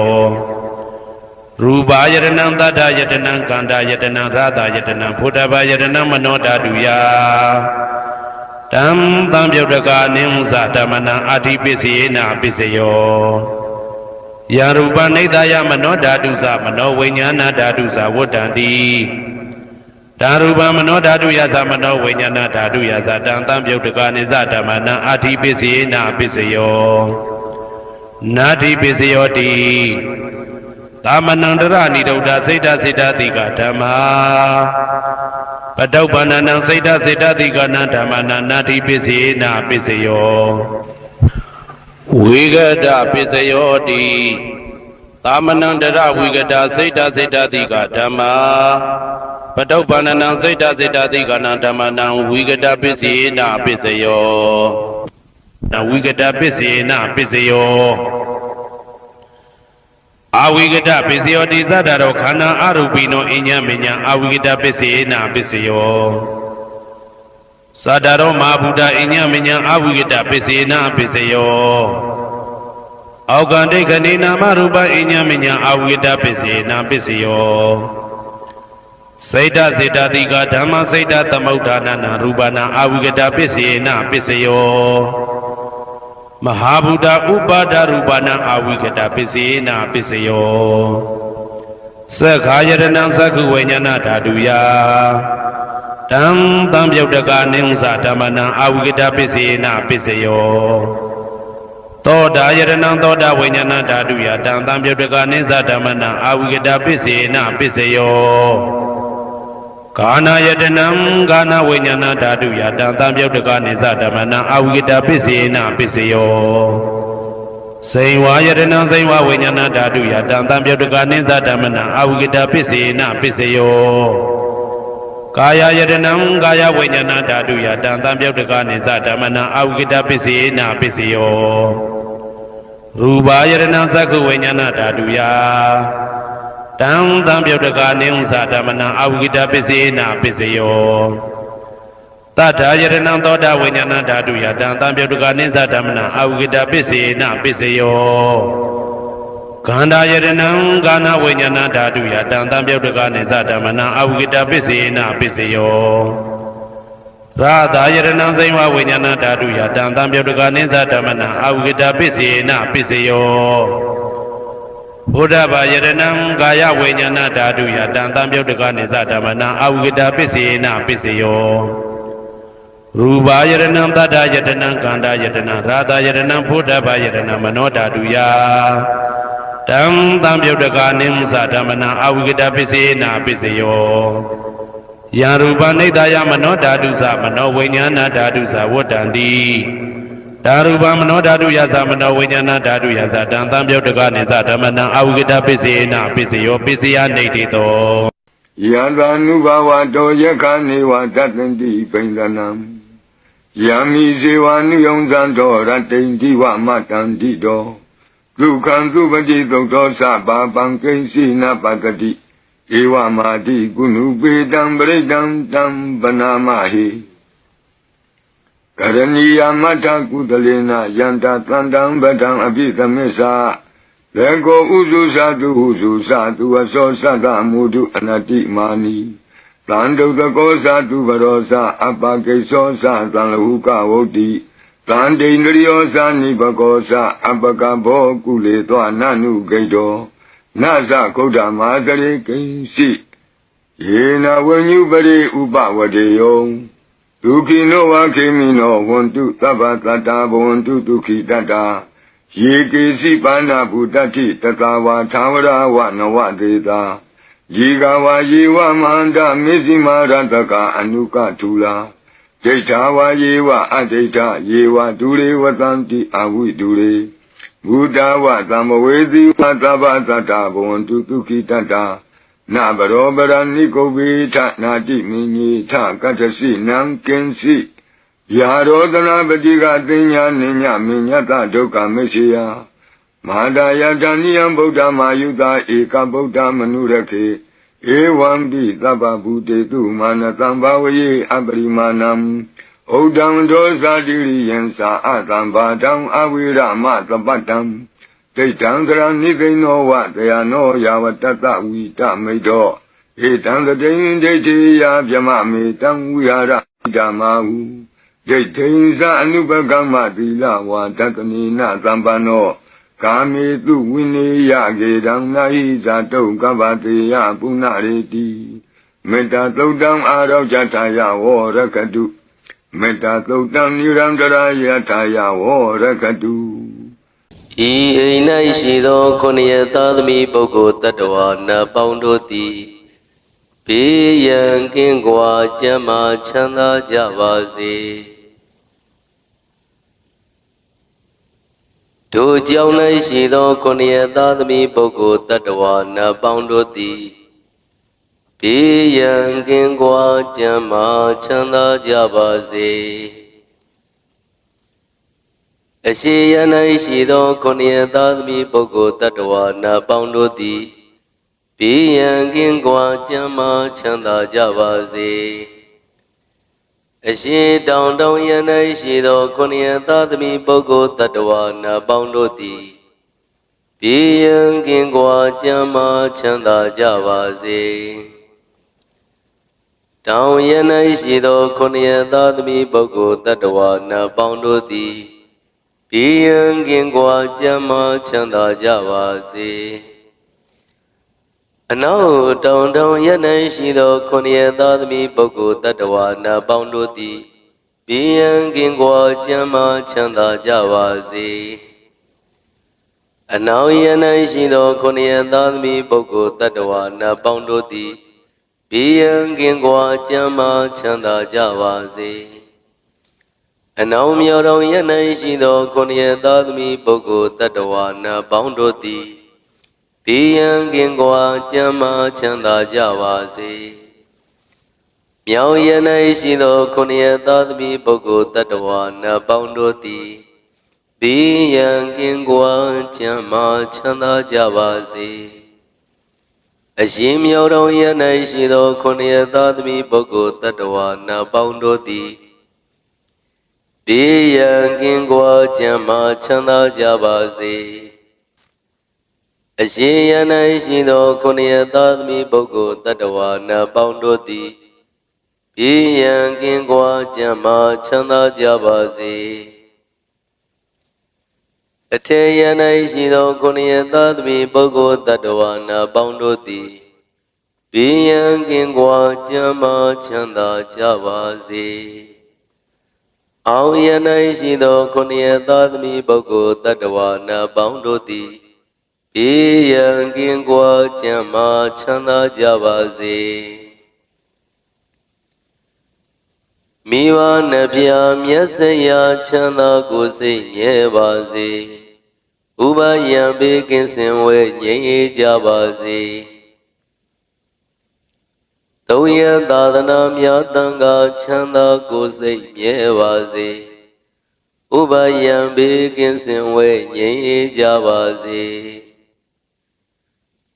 ရူပယတနံသတ္တယတနံကန္တာယတနံရာသာယတနံဘုဒ္ဓဘာယတနံမနောဓာတုယတံသံပြုတ်တကနိဥ္စဓမ္မနံအဋ္ဌိပိစေနာပိစယောယရူပ နိဒာယမနောဓာတုသမနောဝိညာဏဓာတုသဝတ္တံတိ ဓာရူပမနောဓာတုယသမနောဝိညာဏဓာတုယသတံသံပြုတ်တကနိသဓမ္မနံအာတိပစ္စယေနပစ္စယောနာတိပစ္စယောတိသာမဏံတရဏိဒုဒ္ဓစိတ်တစိတ်တတိကဓမ္မာပတုပ္ပန္နံစိတ်တစိတ်တတိကနံဓမ္မနံနာတိပစ္စယေနပစ္စယောဝိဂတပစ္စယောတိသာမဏံတရဝိဂတစိတ်တစိတ်တတိကဓမ္မာပတုပ္ပန္နံစိတ်တစိတ်တတိကနံဓမ္မနံဝိဂတပစ္စယေနပစ္စယောနဝိဂတပစ္စယေနပစ္စယောအာဝိဂတပစ္စယောတိသတ္တရောခန္ဓာအရူပိနောအညမညအာဝိဂတပစ္စယေနပစ္စယောသတ္တရောမဟာဗုဒ္ဓအညမညအာဝိဂတပစ္စယေနပစ္စယောအောက်ကံဒိဋ္ဌနေနာမရူပအညမညအာဝိဂတပစ္စယေနပစ္စယောစိတ်တစေတတိကဓမ္မစိတ်တသမုဋ္ဌာနနာရူပနာအာဝိဂတပစ္စယေနပစ္စယောမဟာဗုဒ္ဓဥပါဒရူပနာအာဝိကတပစ္စယေနပစ္စယောသက္ခာယတနံသက္ခုဝိညာဏဓာတုယတံသံပြုတ်တကနိဥ္စဓမ္မနံအာဝိကတပစ္စယေနပစ္စယောသောတာယတနံသောတာဝိညာဏဓာတုယတံသံပြုတ်တကနိဥ္စဓမ္မနံအာဝိကတပစ္စယေနပစ္စယောကာနာယတနံကာနာဝိညာဏဓာတုယတံသံပြုတ်တကနိသဓမ္မနံအာဝိကတပစ္စယေနပစ္စယောစိန်ဝါယတနံစိန်ဝဝိညာဏဓာတုယတံသံပြုတ်တကနိသဓမ္မနံအာဝိကတပစ္စယေနပစ္စယောကာယယတနံကာယဝိညာဏဓာတုယတံသံပြုတ်တကနိသဓမ္မနံအာဝိကတပစ္စယေနပစ္စယောရူပယတနံသက္ခုဝိညာဏဓာတုယတံသံပြုတ်တကနိဥ္စဓမ္မနံအာဝိကတပစ္စယေနပစ္စယောတတ္ထာယတနံသောတာဝိညာဏဓာတုယတံသံပြုတ်တကနိဥ္စဓမ္မနံအာဝိကတပစ္စယေနပစ္စယောခန္ဓာယတနံကာနဝိညာဏဓာတုယတံသံပြုတ်တကနိဥ္စဓမ္မနံအာဝိကတပစ္စယေနပစ္စယောရာသယတနံစိမ္ဝဝိညာဏဓာတုယတံသံပြုတ်တကနိဥ္စဓမ္မနံအာဝိကတပစ္စယေနပစ္စယောဘုဒ္ဓဘာယတနံကာယဝိညာဏဓာတုယတံသံပြုတ်တကနိသဓမ္မနံအာဝိကတပစ္စယေနပစ္စယောရူပယတနံသတ္တယတနံကန္တာယတနံရာသယတနံဘုဒ္ဓဘာယတနံမနောဓာတုယတံသံပြုတ်တကနိမသဓမ္မနံအာဝိကတပစ္စယေနပစ္စယောယံရူပနိဒာယမနောဓာတုသမနောဝိညာဏဓာတုသဝတ္တန္တိဓာရူပမနောဓာတုယသမနောဝိညာဏဓာတုယသတံသံပြုတ်တကနိသဓမ္မနံအာဝိကတပစ္စယေနပစ္စယောပစ္စယနေတိတောယသာနုဘဝတောယက္ခနေဝတတ္တန္တိပိန္ဒနံယမိဇေဝနုယုံဇံတောရတ္တိန္တိဝမတန္တိတောဒုက္ခံသုပတိသုတ်တောသဗ္ဗပံကိဉ္စီနပကတိဧဝမာတိကုဏုပေတံပရိတံတံပနာမဟိကရဏီယမတ္ထကုသလေနယန္တသန္တံဗဒံအပိသမစ္ဆာလေကိုဥစုသတုဟုစုသတုအသောသတ္တမုဒုအနတိမာနီတံဒုတကောသတုဘရောသအပကိသောသသံလဟုကဝုတ်တိတံဒိန္ဒရိယောသနိဘကောသအပကဘောကုလေသောနနုဂိတောနသကုဋ္ဌမာတရေကိဉ္စီယေနဝဉ္ညုပရိဥပဝတေယောဒုက္ခိနောဝခေမိနောဝန္တုသဗ္ဗတတ္တာဘဝန္တုဒုက္ခိတတ္တာယေကေစီပါဏဗုတ္တိတတဝါသာဝရဝနဝတေတာယေကဝါယေဝမန္တမေဇိမာရတကအနုကထူလာဒိဋ္ဌာဝါယေဝအဒိဋ္ဌယေဝဒုရေဝတံတိအဝိဒုရေဘုဒ္ဓဝသမ္မဝေသီဝသဗ္ဗတတ္တာဘဝန္တုဒုက္ခိတတ္တာနဗရောပရဏိကုဗ္ဗေထနာတိမင်းကြီးထကတ္ထစီနံကင်စီယာရောဒနာပတိကသိညာနိညမညတဒုက္ခမရှိယမဟာဒယတဏိယံဗုဒ္ဓမာယုတာဧကဗုဒ္ဓမနုရခေဧဝံပိသဗ္ဗဗုတေတုမာနတံဘာဝယေအပရိမာဏံဩဒံဒောဇာတိရိယံသာအတံဘာတံအဝိရမသပတ္တံဒိဋ္ဌံသရဏိသိနောဝတယနောယာဝတတဝိတမိတောဧတံတတိယဒိဋ္ဌိယဗျမမေတံဝိဟာရဓမ္မာဟုဒိဋ္ဌိသအနုပကမ္မသီလဝါတတနိနသံပန္နောကာမေတုဝိနေယကေတံနာဟိဇာတုကဗ္ဗတေယပုဏ္ဏရေတိ မေတ္တာသုတ်တံအာရောကြထာယဝရကတုမေတ္တာသုတ်တံနိရန္တရာယထာယဝရကတုဤအိမ်၌ရှိသောခொနည်းသားသမီးပုဂ္ဂိုလ်တ attva နတ်ပေါင်းတို့သည်ဘေးရန်ကင်းကွာကျမ်းမာချမ်းသာကြပါစေတို့ကြောင့်၌ရှိသောခொနည်းသားသမီးပုဂ္ဂိုလ်တ attva နတ်ပေါင်းတို့သည်ဘေးရန်ကင်းကွာကျမ်းမာချမ်းသာကြပါစေအရှိယ၌ရှိသောခொနည်းသားသမီးပုဂ္ဂိုလ်တ attva နတ်ပေါင်းတို့သည်ဘေးရန်ကင်းကွာကျမ်းမာချမ်းသာကြပါစေအရှိတောင်တောင်ယ၌ရှိသောခொနည်းသားသမီးပုဂ္ဂိုလ်တ attva နတ်ပေါင်းတို့သည်ဘေးရန်ကင်းကွာကျမ်းမာချမ်းသာကြပါစေတောင်ယ၌ရှိသောခொနည်းသားသမီးပုဂ္ဂိုလ်တ attva နတ်ပေါင်းတို့သည်ဘေးရန်ကင်းကွာကျမ်းမာချမ်းသာကြပါစေအနောက်တောင်တောင်ယ၌ရှိသောခொနည်းသားသမီးပုဂ္ဂိုလ်တ attva နတ်ပေါင်းတို့သည်ဘေးရန်ကင်းကွာကျမ်းမာချမ်းသာကြပါစေအနောက်ယ၌ရှိသောခொနည်းသားသမီးပုဂ္ဂိုလ်တ attva နတ်ပေါင်းတို့သည်ဘေးရန်ကင်းကွာကျမ်းမာချမ်းသာကြပါစေအနောက်မြောက်တောင်ယ၌ရှိသောခொနည်းသားသမီးပုဂ္ဂိုလ်တ attva နတ်ပေါင်းတို့သည်ဘေးရန်ကင်းကွာကျမ်းမာချမ်းသာကြပါစေမြောက်ယ၌ရှိသောခொနည်းသားသမီးပုဂ္ဂိုလ်တ attva နတ်ပေါင်းတို့သည်ဘေးရန်ကင်းကွာကျမ်းမာချမ်းသာကြပါစေအရှင်မြောက်တောင်ယ၌ရှိသောခொနည်းသားသမီးပုဂ္ဂိုလ်တ attva နတ်ပေါင်းတို့သည်ဘေးရန်ကင်းကွာကျမ်းမာချမ်းသာကြပါစေအရှင်ယ၌ရှိသောခொနည်းသားသမီးပုဂ္ဂိုလ်တ attva နတ်ပေါင်းတို့သည်ဘေးရန်ကင်းကွာကျမ်းမာချမ်းသာကြပါစေအထေယ၌ရှိသောခொနည်းသားသမီးပုဂ္ဂိုလ်တ attva နတ်ပေါင်းတို့သည်ဘေးရန်ကင်းကွာကျမ်းမာချမ်းသာကြပါစေအောင်ယ၌ရှိသောခொနည်းသားသမီးပုဂ္ဂိုလ်တ attva နတ်ပေါင်းတို့သည်ဘေးရန်ကင်းကွာကျမ်းမာချမ်းသာကြပါစေမိဘနှဖျားမျက်စိရာချမ်းသာကိုယ်စိတ်မြဲပါစေဥပယံဘေးကင်းစင်ဝဲငြိမ်းအေးကြပါစေသုံးရသာသနာများတန်ခါချမ်းသာကိုယ်စိတ်မြဲပါစေဥပယံဘေးကင်းစင်ဝဲငြိမ်းအေးကြပါစေ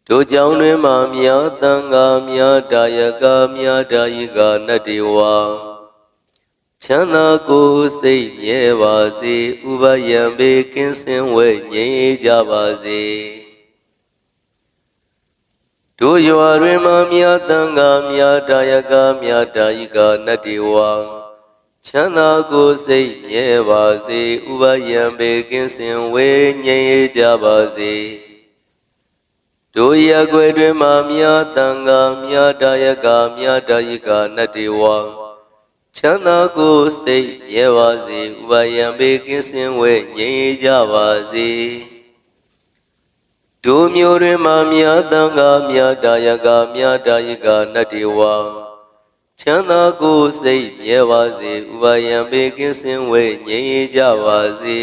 တို့ကြောင့်တွင်မှမြတ်တန်ခါမြတ်တာယကမြတ်တာယိကနတ္တိဝါချမ်းသာကိုယ်စိတ်မြဲပါစေဥပယံဘေးကင်းစင်ဝဲငြိမ်းအေးကြပါစေတို့ရွာတွင်မှမြတ်တန်ခါမြတ်တာယကမြတ်တာယိကနတ္တိဝါချမ်းသာကိုယ်စိတ်မြဲပါစေဥပယံဘေးကင်းစင်ဝဲငြိမ်းအေးကြပါစေတို့ရက်ွယ်တွင်မှမြတ်တန်ခါမြတ်တာယကမြတ်တာယိကနတ္တိဝါချမ်းသာကိုယ်စိတ်မြဲပါစေဥပယံဘေးကင်းစင်ဝဲငြိမ်းအေးကြပါစေတို့မျိုးတွင်မှမြတ်တန်ခါမြတ်တာယကမြတ်တာယိကနတ္တိဝါချမ်းသာကိုယ်စိတ်မြဲပါစေဥပယံဘေးကင်းစင်ဝဲငြိမ်းအေးကြပါစေ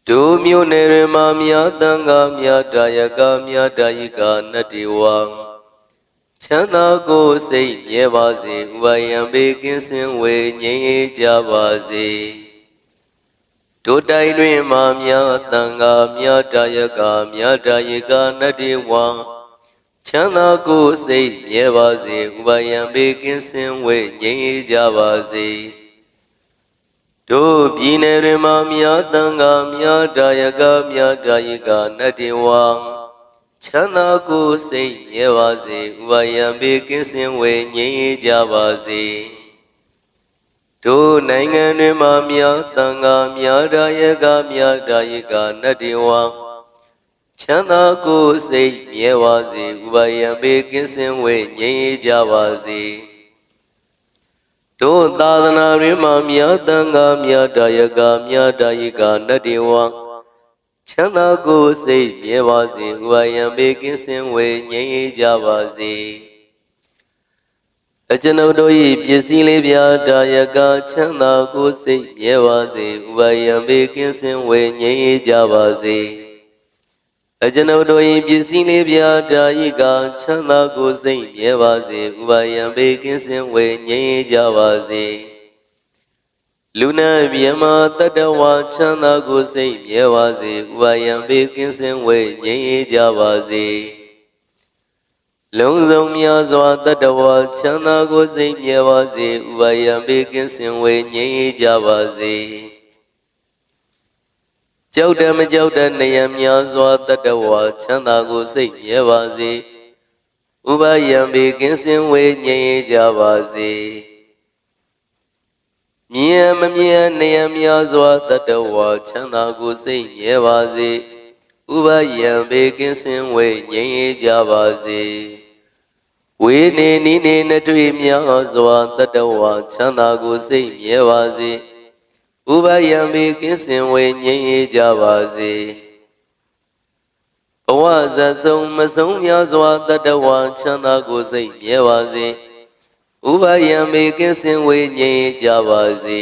တို့မျိုးနယ်တွင်မှမြတ်တန်ခါမြတ်တာယကမြတ်တာယိကနတ္တိဝါချမ်းသာကိုယ်စိတ်မြဲပါစေဥပယံဘေးကင်းစင်ဝဲငြိမ်းအေးကြပါစေတို့တိုင်းတွင်မှမြတ်တန်ခါမြတ်တာယကမြတ်တာယိကနတ္တိဝါချမ်းသာကိုယ်စိတ်မြဲပါစေဥပယံဘေးကင်းစင်ဝဲငြိမ်းအေးကြပါစေတို့ပြည်နယ်တွင်မှမြတ်တန်ခါမြတ်တာယကမြတ်တာယိကနတ္တိဝါချမ်းသာကိုယ်စိတ်မြဲပါစေဥပယံဘေးကင်းစင်ဝဲငြိမ်းအေးကြပါစေတို့နိုင်ငံတွင်မှမြတ်တန်ခါမြတ်တာယကမြတ်တာယိကနတ္တိဝါ ချမ်းသာကိုယ်စိတ်မြဲပါစေဥပါယံဘေးကင်းစင်ဝေငြိမ်းအေးကြပါစေတို့သာသနာ့ရင်းမှာမြတ်တန်ခါမြတ်တာယကမြတ်တာယကနတ္တိဝံချမ်းသာကိုယ်စိတ်မြဲပါစေဥပါယံဘေးကင်းစင်ဝေငြိမ်းအေးကြပါစေအကျွန်ုပ်တို့၏ပစ္စည်းလေးပြာတာယကချမ်းသာကိုယ်စိတ်မြဲပါစေဥပါယံဘေးကင်းစင်ဝေငြိမ်းအေးကြပါစေအကျွန်ုပ်တို့၏ပစ္စည်းလေးပြာတာယကချမ်းသာကိုယ်စိတ်မြဲပါစေဥပါယံဘေးကင်းစင်ဝေငြိမ်းအေးကြပါစေလူနာမြမတတ္တဝါချမ်းသာကိုယ်စိတ်မြဲပါစေဥပါယံဘေးကင်းစင်ဝေငြိမ်းအေးကြပါစေလုံးစုံများစွာတတ္တဝါချမ်းသာကိုယ်စိတ်မြဲပါစေဥပါယံဘေးကင်းစင်ဝေငြိမ်းအေးကြပါစေကြောက်တယ်မကြောက်တဲ့နေရများစွာတတ္တဝါချမ်းသာကိုယ်စိတ်မြဲပါစေဥပါယံဘေးကင်းစင်ဝေငြိမ်းအေးကြပါစေမြင်မမြင်နေရများစွာတတ္တဝါချမ်းသာကိုယ်စိတ်မြဲပါစေဥပါယံဘေးကင်းစင်ဝေငြိမ်းအေးကြပါစေဝေနေနိနေနှတွေ့များစွာတတ္တဝါချမ်းသာကိုယ်စိတ်မြဲပါစေဥပါယံဘေးကင်းစင်ဝေငြိမ်းအေးကြပါစေဘဝဇတ်ဆုံးမဆုံးများစွာတတ္တဝါချမ်းသာကိုယ်စိတ်မြဲပါစေဥပါယံဘေးကင်းစင်ဝေငြိမ်းအေးကြပါစေ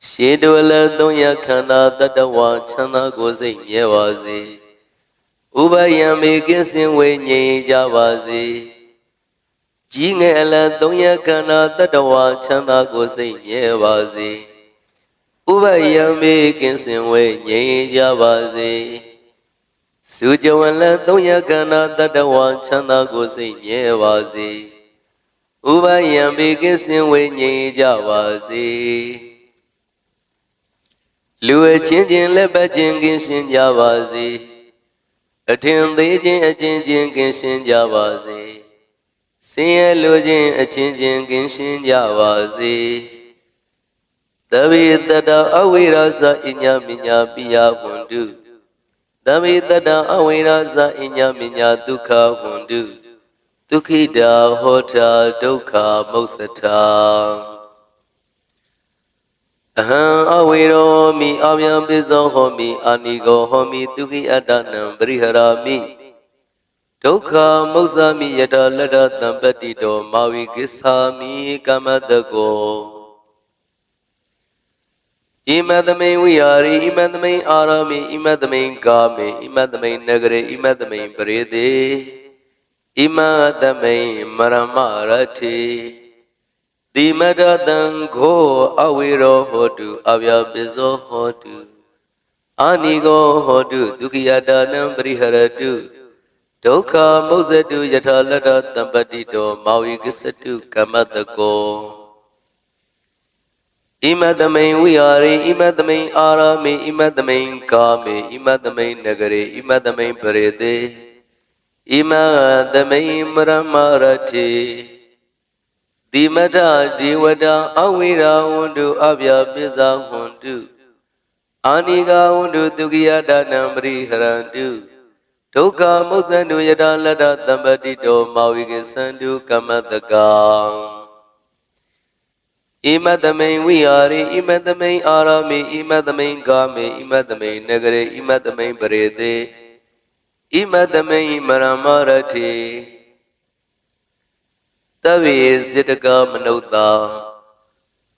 ရှေးတော်လည်းသုံးရခန္ဓာတတ္တဝါချမ်းသာကိုယ်စိတ်မြဲပါစေဥပါယံဘေးကင်းစင်ဝေငြိမ်းအေးကြပါစေကြီးငယ်အလတ်သုံးရခန္ဓာတတ္တဝါချမ်းသာကိုယ်စိတ်မြဲပါစေဥပါယံဘေးကင်းစင်ဝေငြိမ်းအေးကြပါစေစုကြဝလတ်သုံးရခန္ဓာတတ္တဝါချမ်းသာကိုယ်စိတ်မြဲပါစေဥပါယံဘေးကင်းစင်ဝေငြိမ်းအေးကြပါစေလူအချင်းချင်းလက်ပတ်ချင်းကင်းရှင်းကြပါစေအထင်သေးခြင်းအချင်းချင်းကင်းရှင်းကြပါစေဆင်းရဲလိုခြင်းအချင်းချင်းကင်းရှင်းကြပါစေသဗ္ဗေတတ္တအဝိရဇအညမညာပိယဝန္တုသဗ္ဗေတတ္တအဝိရဇအညမညာဒုက္ခဝန္တုဒုက္ခိတာဟောတာဒုက္ခမုစ္စတာအဟံအဝေရောမိအဗျံပိဇောဟောမိအာနိကောဟောမိဒုက္ခိအတ္တနံပရိဟရာမိဒုက္ခမုစ္ဆာမိယတလတ္တသံပတ္တိတောမာဝိကိစ္ဆာမိကမ္မတကောဣမတမိန်ဝိဟာရိဣမတမိန်အာရမိဣမတမိန်ကာမေဣမတမိန်နဂရေဣမတမိန်ပရိသေဣမတမိန်မရမရတိတိမတတံခောအဝေရောဟောတုအဗျာပိဇောဟောတုအာနိကောဟောတုဒုက္ခိယတာနံပရိဟရတုဒုက္ခမုစ္ဆတုယထာလတ္တသံပတ္တိတောမာဝိကိစ္စတုကမ္မတကောဣမတမိန်ဝိဟာရိဣမတမိန်အာရမိဣမတမိန်ကာမေဣမတမိန်နဂရေဣမတမိန်ပရိသေဣမတမိန်မရမရတိတိမတဒေဝတာအဝိရာဝန္တုအဗျာပိဇာဝန္တုအာနိကာဝန္တုဒုက္ခိယတာနံပရိဟရန္တုဒုက္ခမုစ္ဆန္တုယတလတ္တသံပတ္တိတောမာဝိကိသန္တုကမ္မတကံဣမတမိန်ဝိဟာရိဣမတမိန်အာရမိဣမတမိန်ကာမေဣမတမိန်နဂရေဣမတမိန်ပရိသေဣမတမိန်မရမရတိသဗ္ဗေစေတကမနုဿာ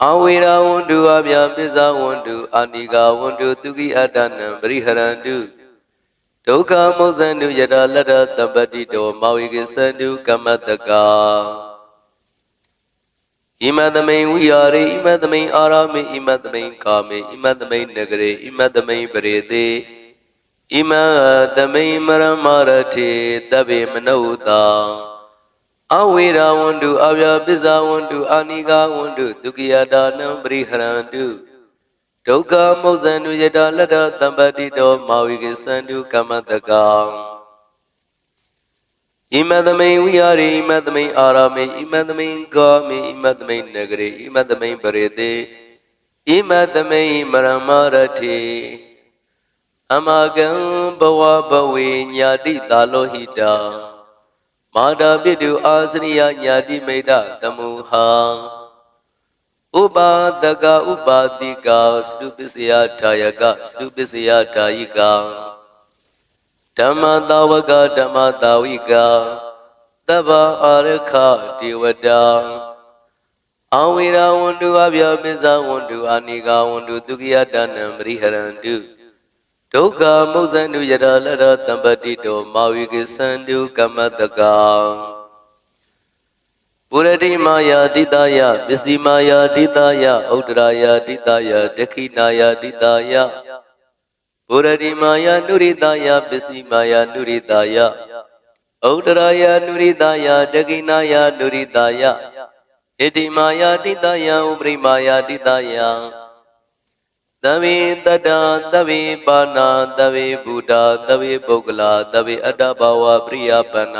အဝေရာဝန္တုအဗျာပိဇာဝန္တုအာနိကာဝန္တုဒုက္ခိအတ္တနံပရိဟရန္တုဒုက္ခမုစ္ဆန္တုယတလတ္တသံပတ္တိတောမာဝိကိသန္တုကမ္မတကဣမတမိန်ဝိဟာရိဣမတမိန်အာရမိဣမတမိန်ကာမေဣမတမိန်နဂရေဣမတမိန်ပရိသေဣမတမိန်မရမရတိသဗ္ဗေမနုဿာအဝေရာဝန္တုအဗျာပိဇာဝန္တုအာနိကာဝန္တုဒုက္ခိယတာနံပရိဟရန္တုဒုက္ခမုစ္ဆန္တုယတလတ္တသံပတ္တိတောမာဝိကိသန္တုကမ္မတကံဣမတမိန်ဝိဟာရိဣမတမိန်အာရမိဣမတမိန်ကာမိဣမတမိန်နဂရေဣမတမိန်ပရိသေဣမတမိန်မရမရတိ အမကံဘဝဘဝေညာတိတာလောဟိတာမာတာပိတုအာစရိယညာတိမိတ်တတမုဟာဥပါဒကဥပါတိကာစတုပစ္စယထာယကစတုပစ္စယထာယိကာဓမ္မတာဝကဓမ္မတာဝိကာသဗ္ဗအာရခတေဝတာအဝိရာဝန္တုအဗျာပိဇာဝန္တုအာနိကာဝန္တုဒုက္ခယတနံပရိဟရန္တုဒုက္ခမုဇ္ဇန္တုယတလရတံပတိတောမာဝိကိသန္တုကမ္မတကံပုရတိမာယာတိတယပစ္စည်းမာယာတိတယဥဒ္ဒရာယာတိတယဒက္ခိနာယာတိတယပုရတိမာယာနုရိတယပစ္စည်းမာယာနုရိတယဥဒ္ဒရာယာနုရိတယဒက္ခိနာယာနုရိတယဣတိမာယာတိတယဥပရိမာယာတိတယသဗ္ဗေတတ္တသဗ္ဗေပါဏာသဗ္ဗေဗုဒ္ဓသဗ္ဗေပုဂ္ဂလာသဗ္ဗေအတ္တဘာဝပရိယပဏ္ဏ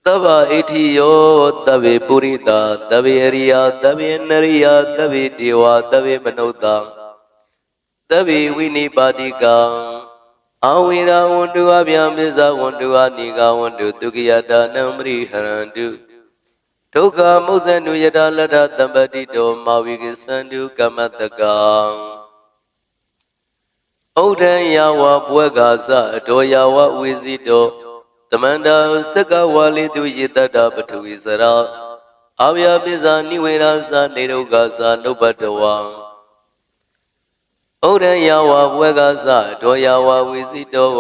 သဗ္ဗဣတိယောသဗ္ဗေပုရိသသဗ္ဗေအရိယသဗ္ဗေနရိယသဗ္ဗေဒေဝသဗ္ဗေမနုဿသဗ္ဗေဝိနိပါတိကံအဝိရာဝန္တုအဗျာမစ္ဆဝန္တုအနိကဝန္တုဒုက္ခယတနံပရိဟရန္တုဒုက္ခမုဇ္ဇန္တုယတလတ္တတံပတိတောမာဝိကိသန္တုကမ္မတကံဩဒံယဝဘွဲကာသအတောယဝဝေစီတောသမန္တာစကဝါလိတုယေတတ္တပထဝီစရာအာဝယပိဇာနိဝေရာသနေရုဂါသနုပတဝံဩဒံယဝဘွဲကာသအတောယဝဝေစီတော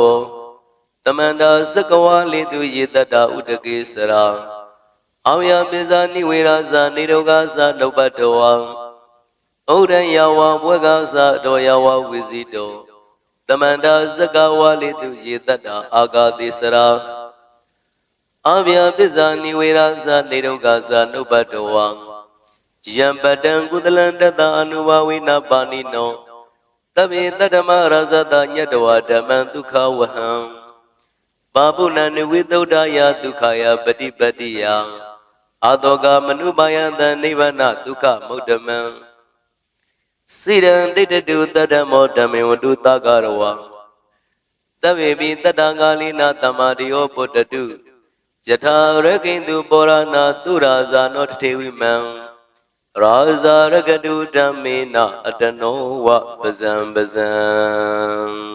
သမန္တာစကဝါလိတုယေတတ္တဥဒကေစရာအာဝယပိဇာနိဝေရာသနေရုဂါသနုပတဝံဩဒံယဝဘွဲကာသအတောယဝဝေစီတောသမန္တာစကဝါလိတုယေတတ္တအာဂါတိစရာအဗျာပိဇာနိဝေရာသနေရုဂါသနုပတဝံယံပတံကုသလံတတအနုဘဝိနာပါဏိနောသဗ္ဗေတတ္တမရဇတညတဝဓမ္မံဒုက္ခဝဟံပါပုဏ္ဏနိဝိသုဒ္ဓယဒုက္ခယပฏิပတ္တိယအာတောကမနုပါယံတနိဗ္ဗာနဒုက္ခမုဒ္ဓမံစိရံဒိဋ္ဌတုတတ္တမောဓမ္မေဝတုသကရဝံသဗ္ဗေပိတတ္တဂါလိနာတမ္မာတိယောပုတ္တတုယထာရကိန္တုပောရဏသုရာဇာနောတထေဝိမံရာဇာရကတုဓမ္မေနအတနောဝပဇံပဇံ